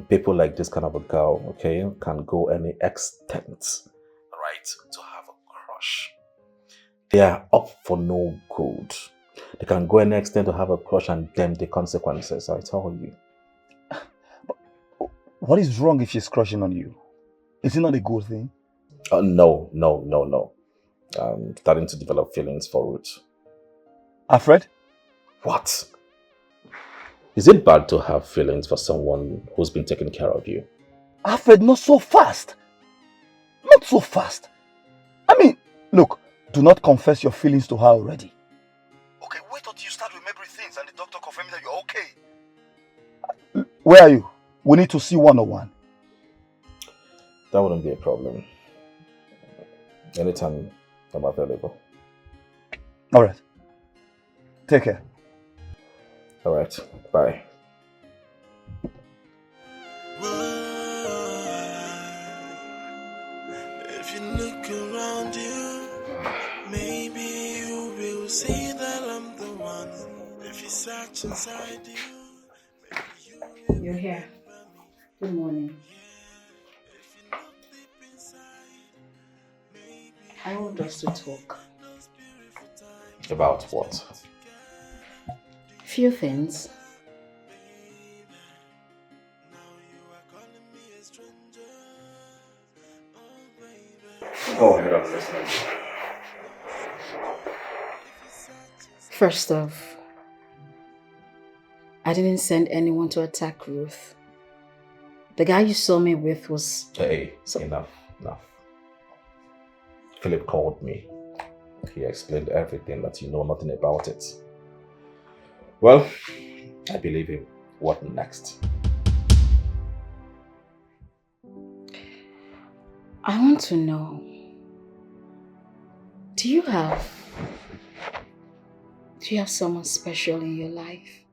people like this kind of a girl, okay, can go any extent, right, to have a crush. They are up for no good. They can go any extent to have a crush and blame the consequences, I tell you.
What is wrong if she's crushing on you? Is it not a good thing?
No. I'm starting to develop feelings for Ruth.
Alfred?
What? Is it bad to have feelings for someone who's been taking care of you?
Alfred, not so fast. Not so fast. I mean, look, do not confess your feelings to her already. Okay, wait until you start remembering things and the doctor confirms that you're okay. Where are you? We need to see one-on-one.
That wouldn't be a problem. Anytime I'm available.
Alright. Take care.
Alright, bye.
If you look around you, maybe you will see that I'm the one. If you search inside you, maybe you will.
You're here. Good morning. I want us to talk.
About what?
Few things.
Go ahead, I'm listening.
First off, I didn't send anyone to attack Ruth. The guy you saw me with was...
Hey, enough. Philip called me. He explained everything, that you know nothing about it. Well, I believe him. What next?
I want to know, do you have someone special in your life?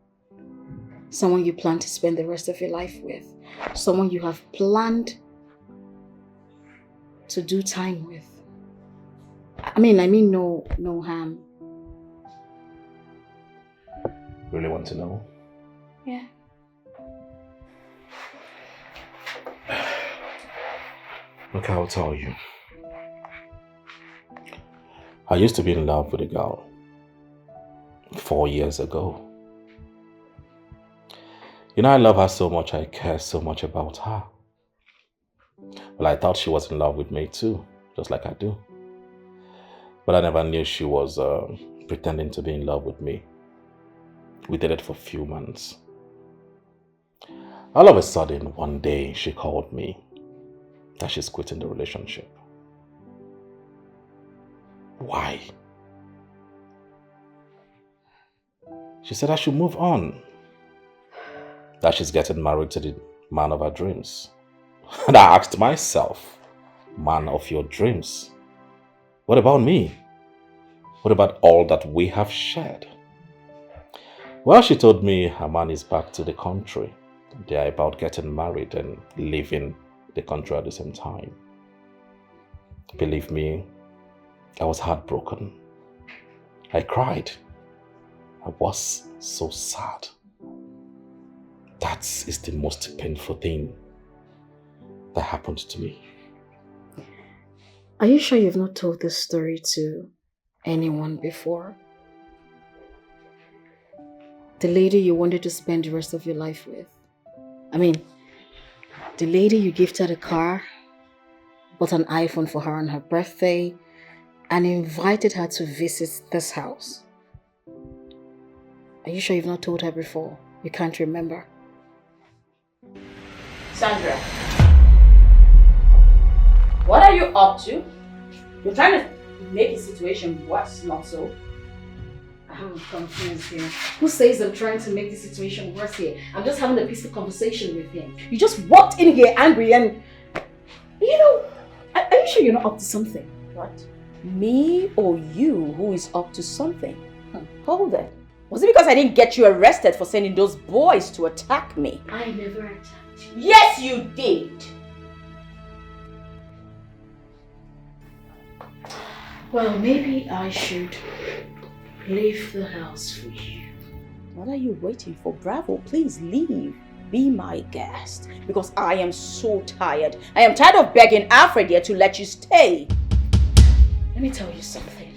Someone you plan to spend the rest of your life with? Someone you have planned to do time with? I mean no harm.
Really want to know?
Yeah.
Look, I'll tell you. I used to be in love with a girl 4 years ago. You know, I love her so much, I care so much about her. Well, I thought she was in love with me too, just like I do. But I never knew she was pretending to be in love with me. We did it for a few months. All of a sudden, one day, she called me that she's quitting the relationship. Why? She said I should move on. That she's getting married to the man of her dreams. And I asked myself, man of your dreams, what about me? What about all that we have shared? Well, she told me her man is back to the country. They are about getting married and leaving the country at the same time. Believe me, I was heartbroken. I cried. I was so sad. That is the most painful thing that happened to me.
Are you sure you've not told this story to anyone before? The lady you wanted to spend the rest of your life with. I mean, the lady you gifted a car, bought an iPhone for her on her birthday, and invited her to visit this house. Are you sure you've not told her before? You can't remember?
Sandra, what are you up to? You're trying to make the situation worse, not so.
I'm confused here. Who says I'm trying to make the situation worse here? I'm just having a peaceful conversation with him. You just walked in here angry and... You know, are you sure you're not up to something?
What? Me or you who is up to something? Hold it. Was it because I didn't get you arrested for sending those boys to attack me?
I never attacked you.
Yes, you did.
Well, maybe I should leave the house for you.
What are you waiting for? Bravo, please leave. Be my guest. Because I am so tired. I am tired of begging Alfred here to let you stay.
Let me tell you something.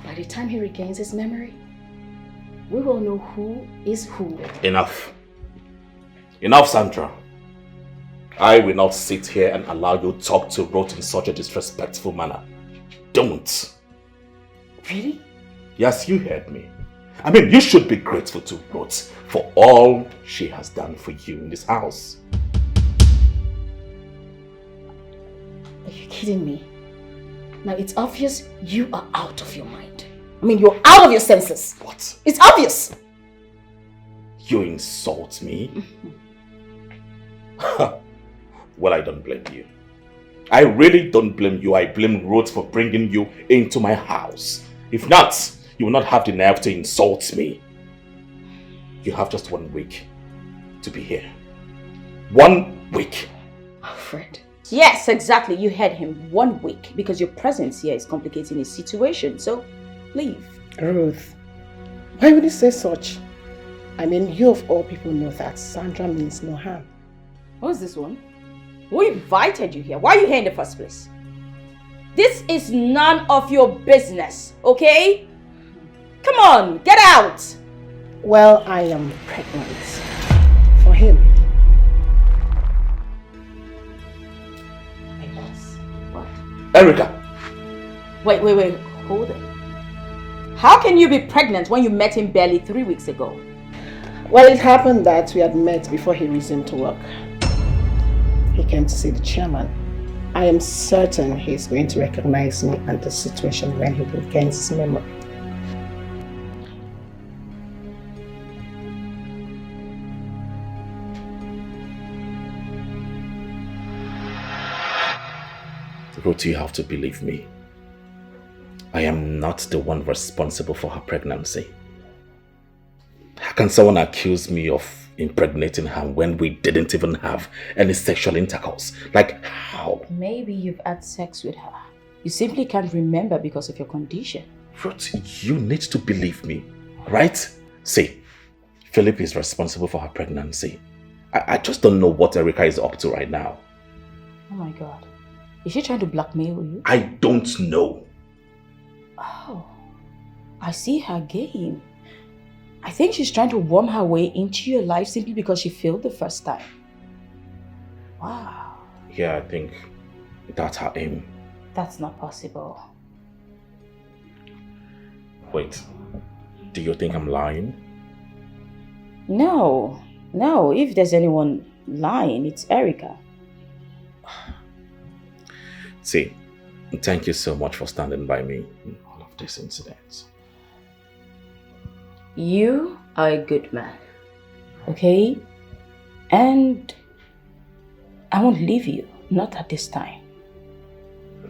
By the time he regains his memory, we will know who is who.
Enough. Enough, Sandra. I will not sit here and allow you to talk to Ruth in such a disrespectful manner. Don't.
Really?
Yes, you heard me. I mean, you should be grateful to Ruth for all she has done for you in this house.
Are you kidding me? Now it's obvious you are out of your mind. I mean, you're out of your senses.
What?
It's obvious.
You insult me? Well, I don't blame you. I really don't blame you. I blame Ruth for bringing you into my house. If not, you will not have the nerve to insult me. You have just 1 week to be here. 1 week.
Alfred.
Yes, exactly. You heard him. 1 week. Because your presence here is complicating his situation. So, leave.
Ruth, why would you say such? I mean, you of all people know that Sandra means no harm.
Who's this one? Who invited you here? Why are you here in the first place? This is none of your business, okay? Come on, get out!
Well, I am pregnant. For him.
What?
Erica!
Wait, hold it. How can you be pregnant when you met him barely 3 weeks ago?
Well, it happened that we had met before he resumed to work. He came to see the chairman. I am certain he's going to recognize me and the situation when he regains his memory.
Ruth, you have to believe me. I am not the one responsible for her pregnancy. How can someone accuse me of impregnating her when we didn't even have any sexual intercourse? Like, how?
Maybe you've had sex with her. You simply can't remember because of your condition.
Ruth, you need to believe me, right? See, Philip is responsible for her pregnancy. I just don't know what Erica is up to right now.
Oh my God. Is she trying to blackmail you?
I don't know.
Oh, I see her game. I think she's trying to worm her way into your life simply because she failed the first time. Wow.
Yeah, I think that's her aim.
That's not possible.
Wait, do you think I'm lying?
No. If there's anyone lying, it's Erica.
See, thank you so much for standing by me in all of these incidents.
You are a good man, okay? And I won't leave you, not at this time.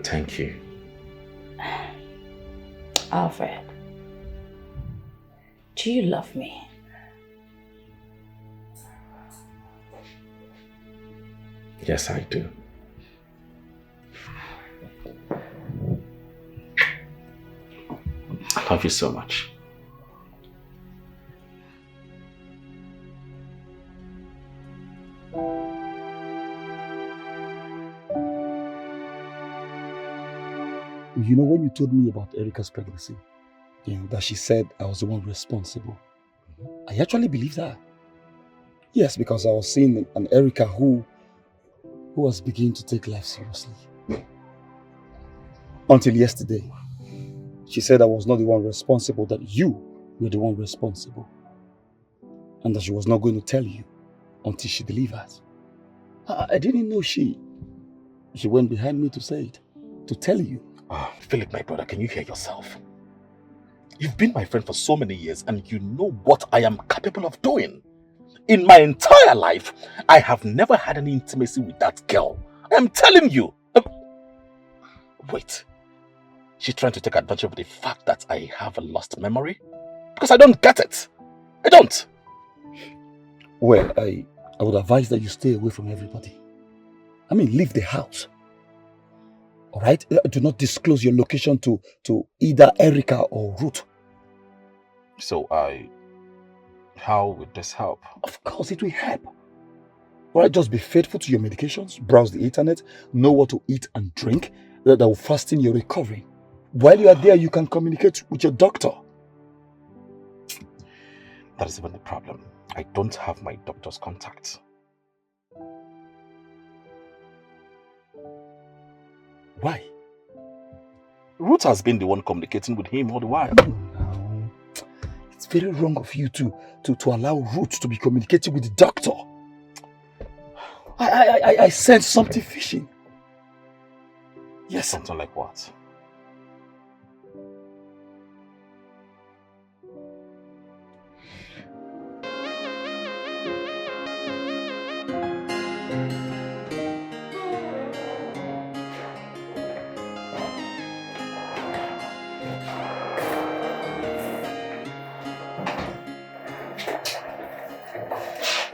Thank you.
Alfred, do you love me?
Yes, I do. I love you so much.
You know, when you told me about Erica's pregnancy, that she said I was the one responsible, I actually believed her. Yes, because I was seeing an Erica who was beginning to take life seriously. Until yesterday, she said I was not the one responsible, that you were the one responsible. And that she was not going to tell you until she delivered. I didn't know she went behind me to say it, to tell you.
Philip, my brother, can you hear yourself? You've been my friend for so many years and you know what I am capable of doing. In my entire life, I have never had any intimacy with that girl. I am telling you. Wait. She's trying to take advantage of the fact that I have a lost memory? Because I don't get it. I don't.
Well, I would advise that you stay away from everybody. I mean, leave the house. Alright? Do not disclose your location to either Erica or Ruth.
So how would this help?
Of course it will help. Alright, just be faithful to your medications, browse the internet, know what to eat and drink, that will fasten your recovery. While you are there, you can communicate with your doctor.
That is even the problem. I don't have my doctor's contact. Why? Ruth has been the one communicating with him all the while.
No. It's very wrong of you to allow Ruth to be communicating with the doctor. I sense something fishy.
Yes. Something like what?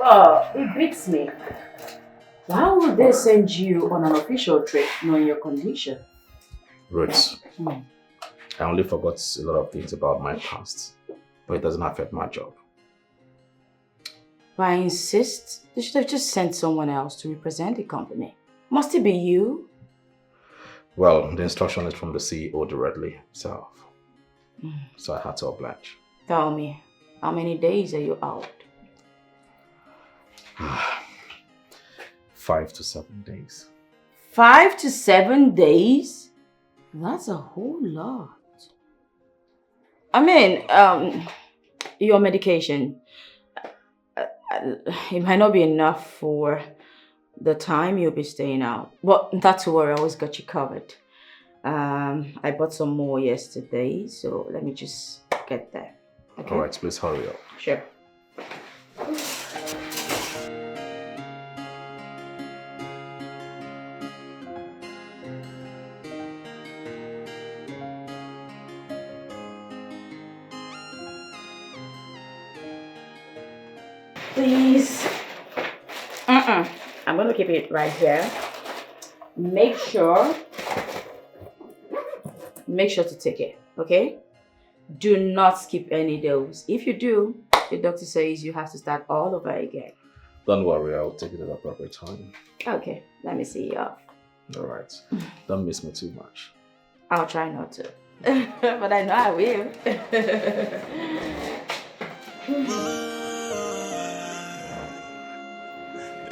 Oh, it beats me. Why would they send you on an official trip knowing your condition?
Ruth, I only forgot a lot of things about my past, but it doesn't affect my job.
But I insist, they should have just sent someone else to represent the company. Must it be you?
Well, the instruction is from the CEO directly, so I had to oblige.
Tell me, how many days are you out?
5 to 7 days.
5 to 7 days? That's a whole lot. I mean, your medication, it might not be enough for the time you'll be staying out. But not to worry, I always got you covered. I bought some more yesterday, so let me just get there. Okay?
Alright, please hurry up.
Sure. Please. I'm going to keep it right here. Make sure to take it, okay? Do not skip any dose. If you do, the doctor says you have to start all over again.
Don't worry, I'll take it at the appropriate time.
Okay, let me see you off.
Alright. Don't miss me too much.
I'll try not to. But I know I will.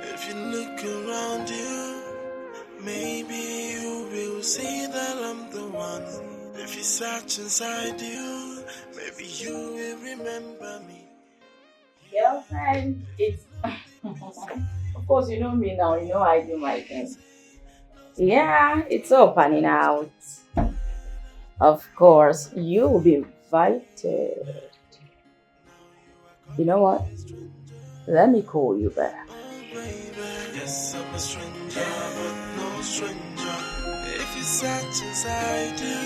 If you look around you, maybe you will see that I'm the one. If you search inside you, maybe you will remember me.
Girlfriend, it's... Of course, you know me now. You know I do my thing. Yeah, it's all panning out. Of course, you will be invited. You know what? Let me call you back.
Yes, I'm a stranger, but no stranger. If you search inside you,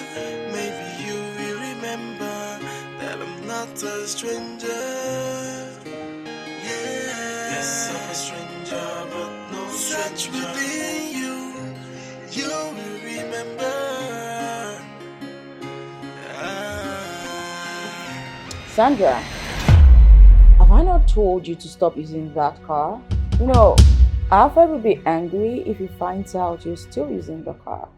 maybe you will remember that I'm not a stranger. Yeah. Yes, I'm a stranger, but no stranger. Search within you, you will remember.
Sandra, have I not told you to stop using that car? You know, Alfred will be angry if he finds out you're still using the car.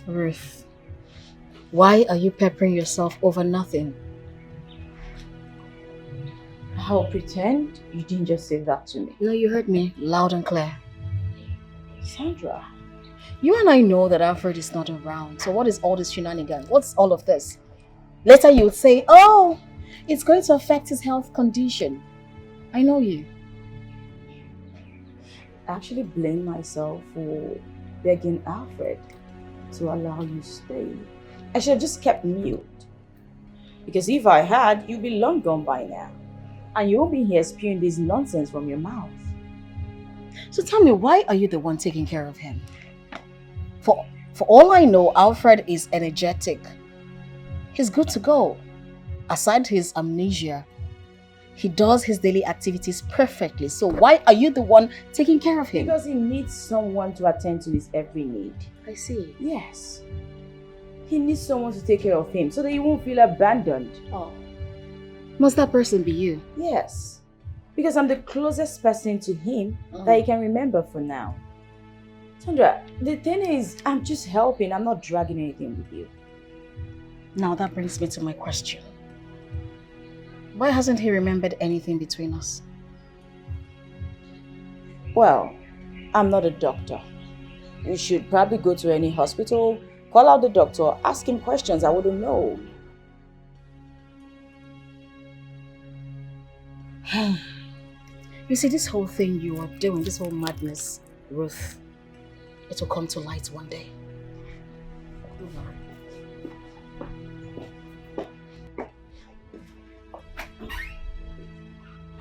Ruth, why are you peppering yourself over nothing?
I'll pretend you didn't just say that to me.
No, you heard me loud and clear.
Sandra.
You and I know that Alfred is not around, so what is all this shenanigans? What's all of this? Later you would say, oh, it's going to affect his health condition. I know you.
actually blame myself for begging Alfred to allow you to stay. I should have just kept mute. Because if I had, you'd be long gone by now. And you won't be here spewing this nonsense from your mouth.
So tell me, why are you the one taking care of him? For all I know, Alfred is energetic. He's good to go. Aside his amnesia, he does his daily activities perfectly. So why are you the one taking care of him?
Because he needs someone to attend to his every need.
I see.
Yes. He needs someone to take care of him so that he won't feel abandoned.
Oh. Must that person be you?
Yes. Because I'm the closest person to him that he can remember for now. Sandra, the thing is, I'm just helping. I'm not dragging anything with you.
Now that brings me to my question. Why hasn't he remembered anything between us?
Well, I'm not a doctor. You should probably go to any hospital, call out the doctor, ask him questions I wouldn't know.
You see, this whole thing you are doing, this whole madness, Ruth, it will come to light one day.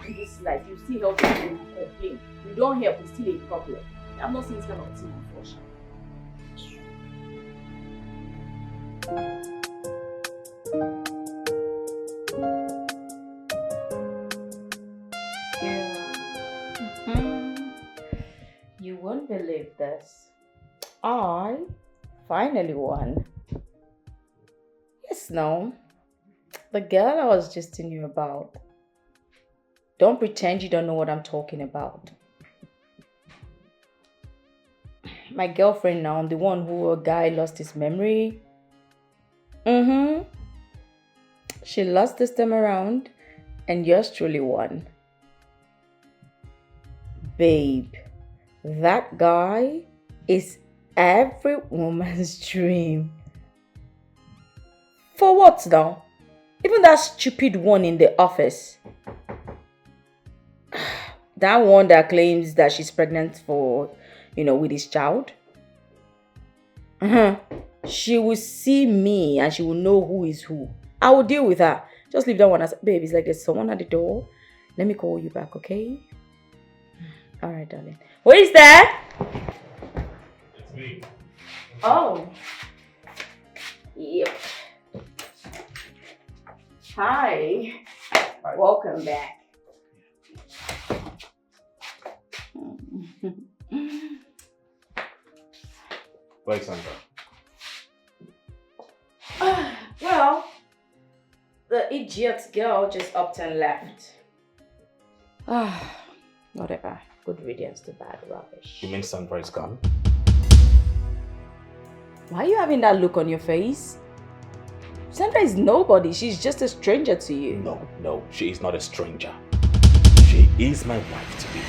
In this life, you still help people and complain. You don't help, it's still a problem. I'm not saying this kind of thing, unfortunately. You won't believe this. I finally won. Yes, no. The girl I was just telling you about. Don't pretend you don't know what I'm talking about. My girlfriend now, the one who a guy lost his memory. She lost this time around and yours truly won. Babe, that guy is every woman's dream. For what now? Even that stupid one in the office. That one that claims that she's pregnant for, with his child. She will see me and she will know who is who. I will deal with her. Just leave that one as, babe, it's like there's someone at the door. Let me call you back, okay? Alright, darling. Who is there?
It's me.
Oh. Yep. Hi.
Hi.
Welcome back.
Where's Sandra?
Well, the idiot girl just upped and left. Whatever. Good riddance to bad rubbish.
You mean Sandra is gone?
Why are you having that look on your face? Sandra is nobody. She's just a stranger to you.
No, she is not a stranger. She is my wife to be,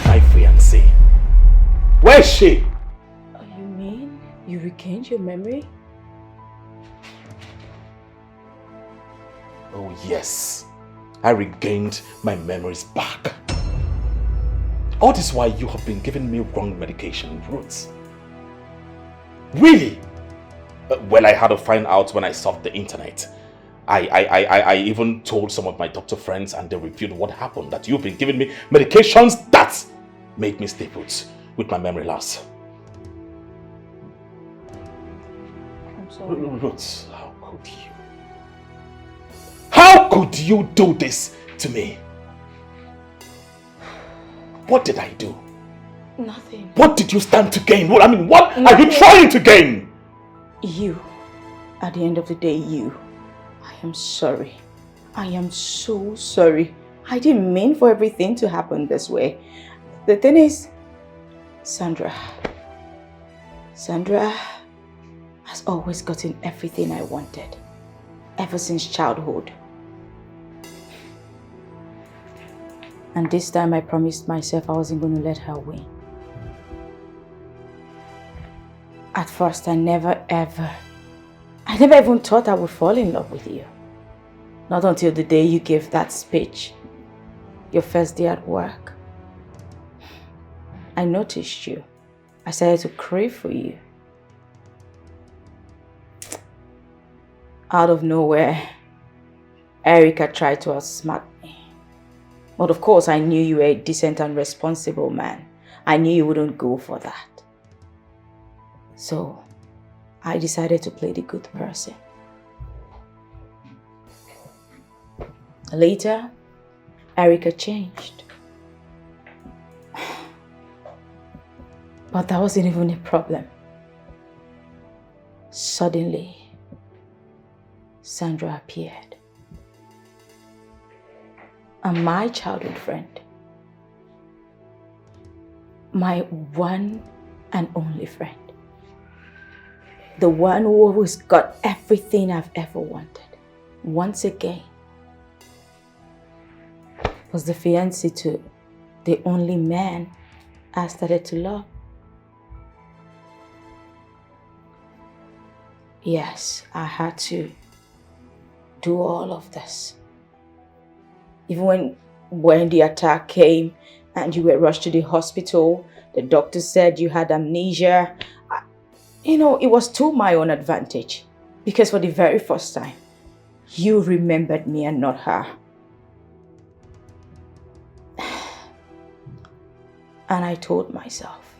my fiancée. Where is she?
Oh, you mean you regained your memory?
Oh yes, I regained my memories back. All this while you have been giving me wrong medication routes. Really? Well, I had to find out when I surfed the internet. I even told some of my doctor friends and they reviewed what happened, that you've been giving me medications that made me stay put with my memory loss.
I'm sorry.
Ruth, how could you? How could you do this to me? What did I do?
Nothing.
What did you stand to gain? What are
Nothing.
you trying to gain?
You. At the end of the day, you. I am sorry. I am so sorry. I didn't mean for everything to happen this way. The thing is, Sandra has always gotten everything I wanted. Ever since childhood. And this time I promised myself I wasn't going to let her win. At first I never even thought I would fall in love with you. Not until the day you gave that speech. Your first day at work. I noticed you. I started to crave for you. Out of nowhere, Erica tried to outsmart me. But of course, I knew you were a decent and responsible man. I knew you wouldn't go for that. So, I decided to play the good person. Later, Erica changed. But that wasn't even a problem. Suddenly, Sandra appeared. And my childhood friend, my one and only friend, the one who always got everything I've ever wanted, once again, was the fiancé to the only man I started to love. Yes, I had to do all of this. Even when the attack came and you were rushed to the hospital, the doctor said you had amnesia. It was to my own advantage. Because for the very first time, you remembered me and not her. And I told myself,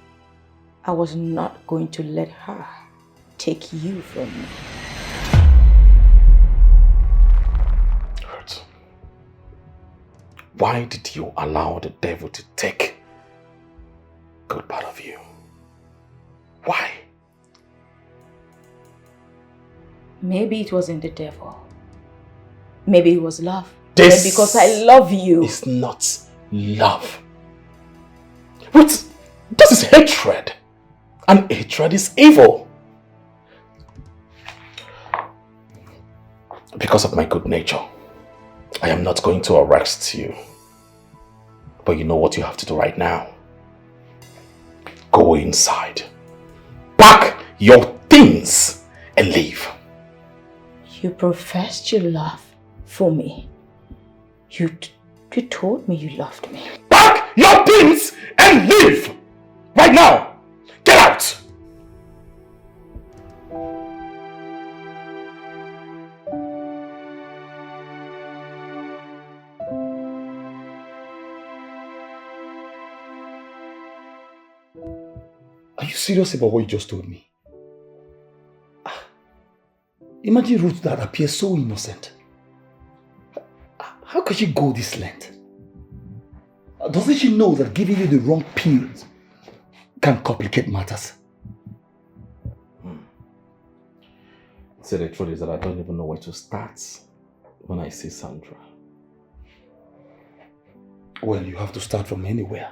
I was not going to let her take you from me.
Hurt. Why did you allow the devil to take a good part of you? Why?
Maybe it wasn't the devil. Maybe it was love.
This
because I love you.
It's not love. What? This is hatred. And hatred is evil. Because of my good nature, I am not going to arrest you. But you know what you have to do right now? Go inside. Pack your things and leave.
You professed your love for me. You told me you loved me.
Pack your things and leave! Right now! Get out!
Are you serious about what you just told me? Imagine Ruth that appears so innocent. How could she go this length? Doesn't she know that giving you the wrong pills can complicate matters?
See, the truth is that I don't even know where to start when I see Sandra.
Well, you have to start from anywhere.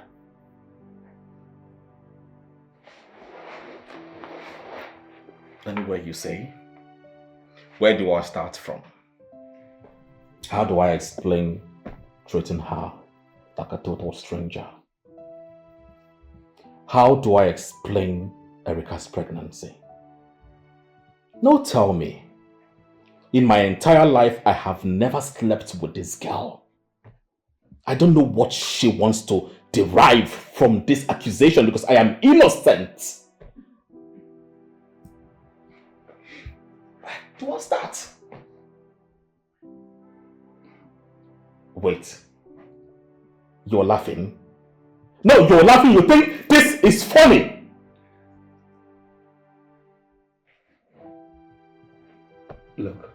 Anywhere you say? Where do I start from? How do I explain treating her like a total stranger? How do I explain Erica's pregnancy? No, tell me. In my entire life, I have never slept with this girl. I don't know what she wants to derive from this accusation because I am innocent. What's that? Wait. You're laughing? No, you're laughing. You think this is funny.
Look,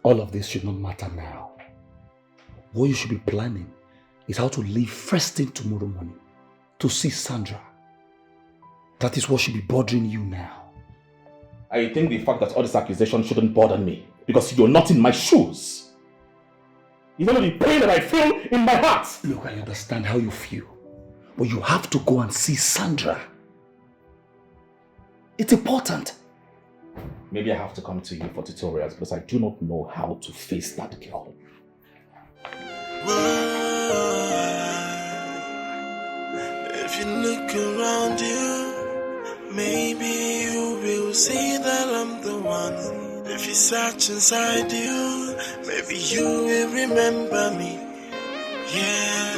all of this should not matter now. What you should be planning is how to leave first thing tomorrow morning to see Sandra. That is what should be bothering you now.
I think the fact that all this accusation shouldn't bother me because you're not in my shoes. You don't know the pain that I feel in my heart.
Look, I understand how you feel, but you have to go and see Sandra. It's important.
Maybe I have to come to you for tutorials because I do not know how to face that girl.
If you look around you, maybe you will see that I'm the one. If you search inside you, maybe you will remember me. Yeah,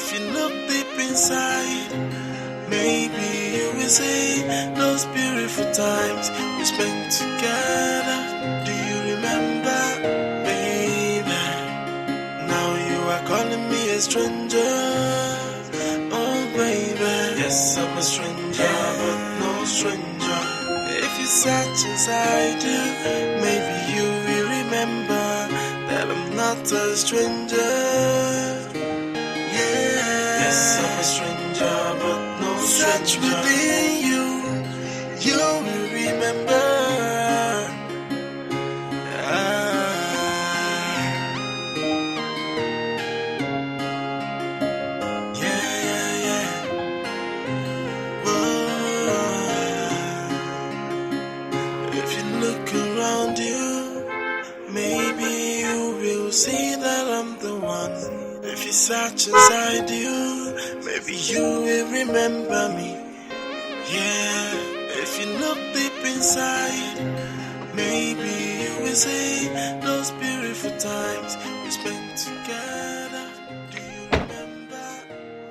If you look deep inside, maybe you will see those beautiful times we spent together. Do you remember, baby? Now you are calling me a stranger. Oh, baby. Yes, I'm a stranger, but no stranger. If you search inside you, maybe you will remember that I'm not a stranger. Yes, I'm a stranger, but no stranger. Search within you, you will remember. Yeah. Whoa. If you look around you, maybe you will see that I'm the one. If you search inside you, maybe you will remember me. Yeah, if you look deep inside, maybe you will see those beautiful times we spent together. Do you remember,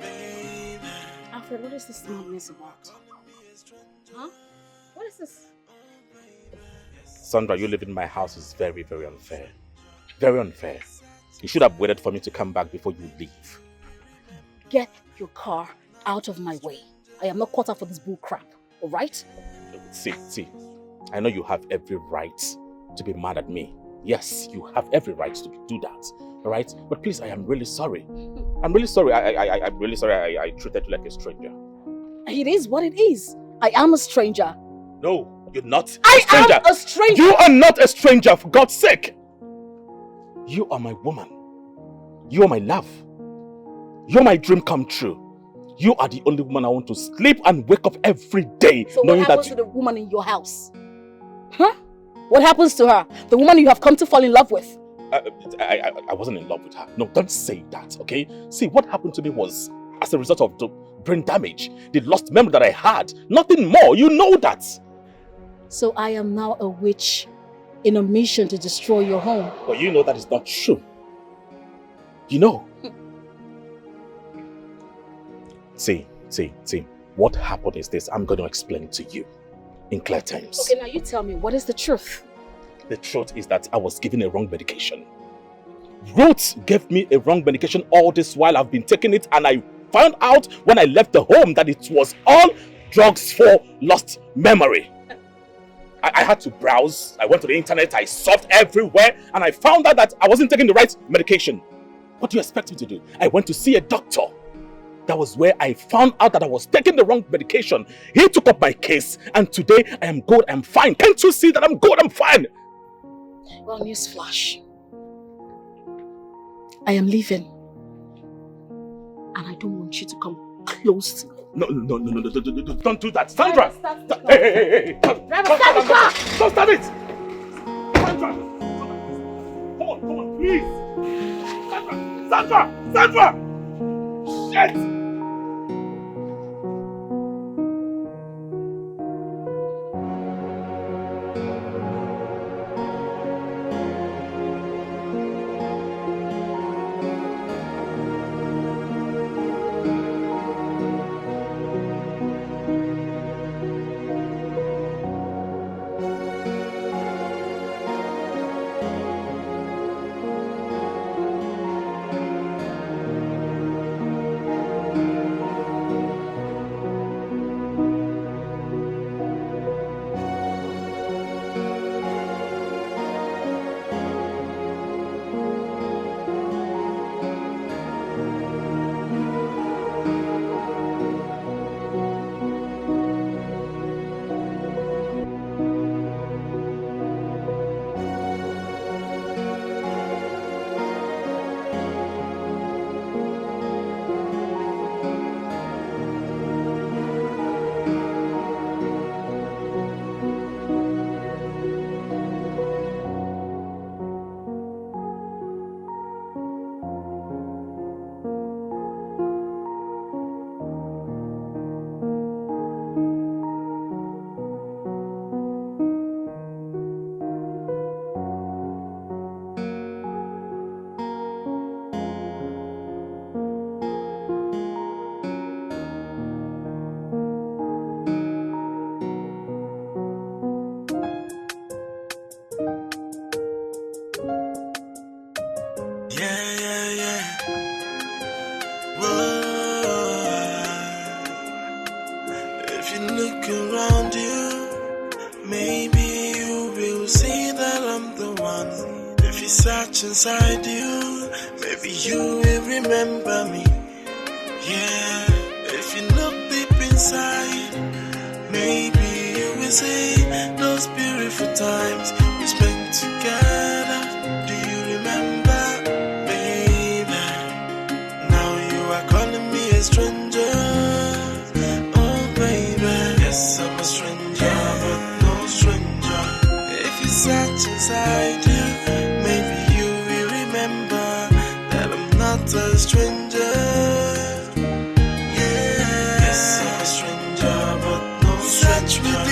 baby?
Alfred, what is this madness about? Huh? What is this?
Sandra, you living in my house is very, very unfair. Very unfair. You should have waited for me to come back before you leave.
Get your car out of my way. I am not caught up for this bull crap, alright?
See, I know you have every right to be mad at me. Yes, you have every right to do that, alright? But please, I am really sorry. I'm really sorry. I'm really sorry I treated you like a stranger.
It is what it is. I am a stranger.
No, you're not a
I
stranger.
am a stranger.
You are not a stranger, for God's sake. You are my woman. You are my love. You're my dream come true. You are the only woman I want to sleep and wake up every day.
So what happens to the woman in your house? Huh? What happens to her? The woman you have come to fall in love with?
I wasn't in love with her. No, don't say that, okay? See, what happened to me was as a result of the brain damage, the lost memory that I had. Nothing more. You know that.
So I am now a witch in a mission to destroy your home.
But you know that is not true. You know. See. What happened is this. I'm going to explain it to you in clear terms.
Okay, now you tell me, what is the truth?
The truth is that I was given a wrong medication. Ruth gave me a wrong medication all this while I've been taking it, and I found out when I left the home that it was all drugs for lost memory. I had to browse, I went to the internet, I surfed everywhere, and I found out that I wasn't taking the right medication. What do you expect me to do? I went to see a doctor. That was where I found out that I was taking the wrong medication. He took up my case, and today I am good, I'm fine. Can't you see that I'm good, I'm fine?
Well, newsflash. I am leaving. And I don't want you to come close to me.
No, don't do that. Sandra! Hey! Don't start it! Sandra! Come on, please! Sandra! Shit!
If you look around you, maybe you will see that I'm the one. If you search inside you, maybe you will remember me. Yeah, if you look deep inside, maybe you will see those beautiful times we spent together. Do you remember, baby? Now you are calling me a stranger. Oh, baby, yes, I'm a stranger, but no stranger. If you search inside you, maybe you will remember that I'm not a stranger. Yes, I'm a stranger, but no stranger.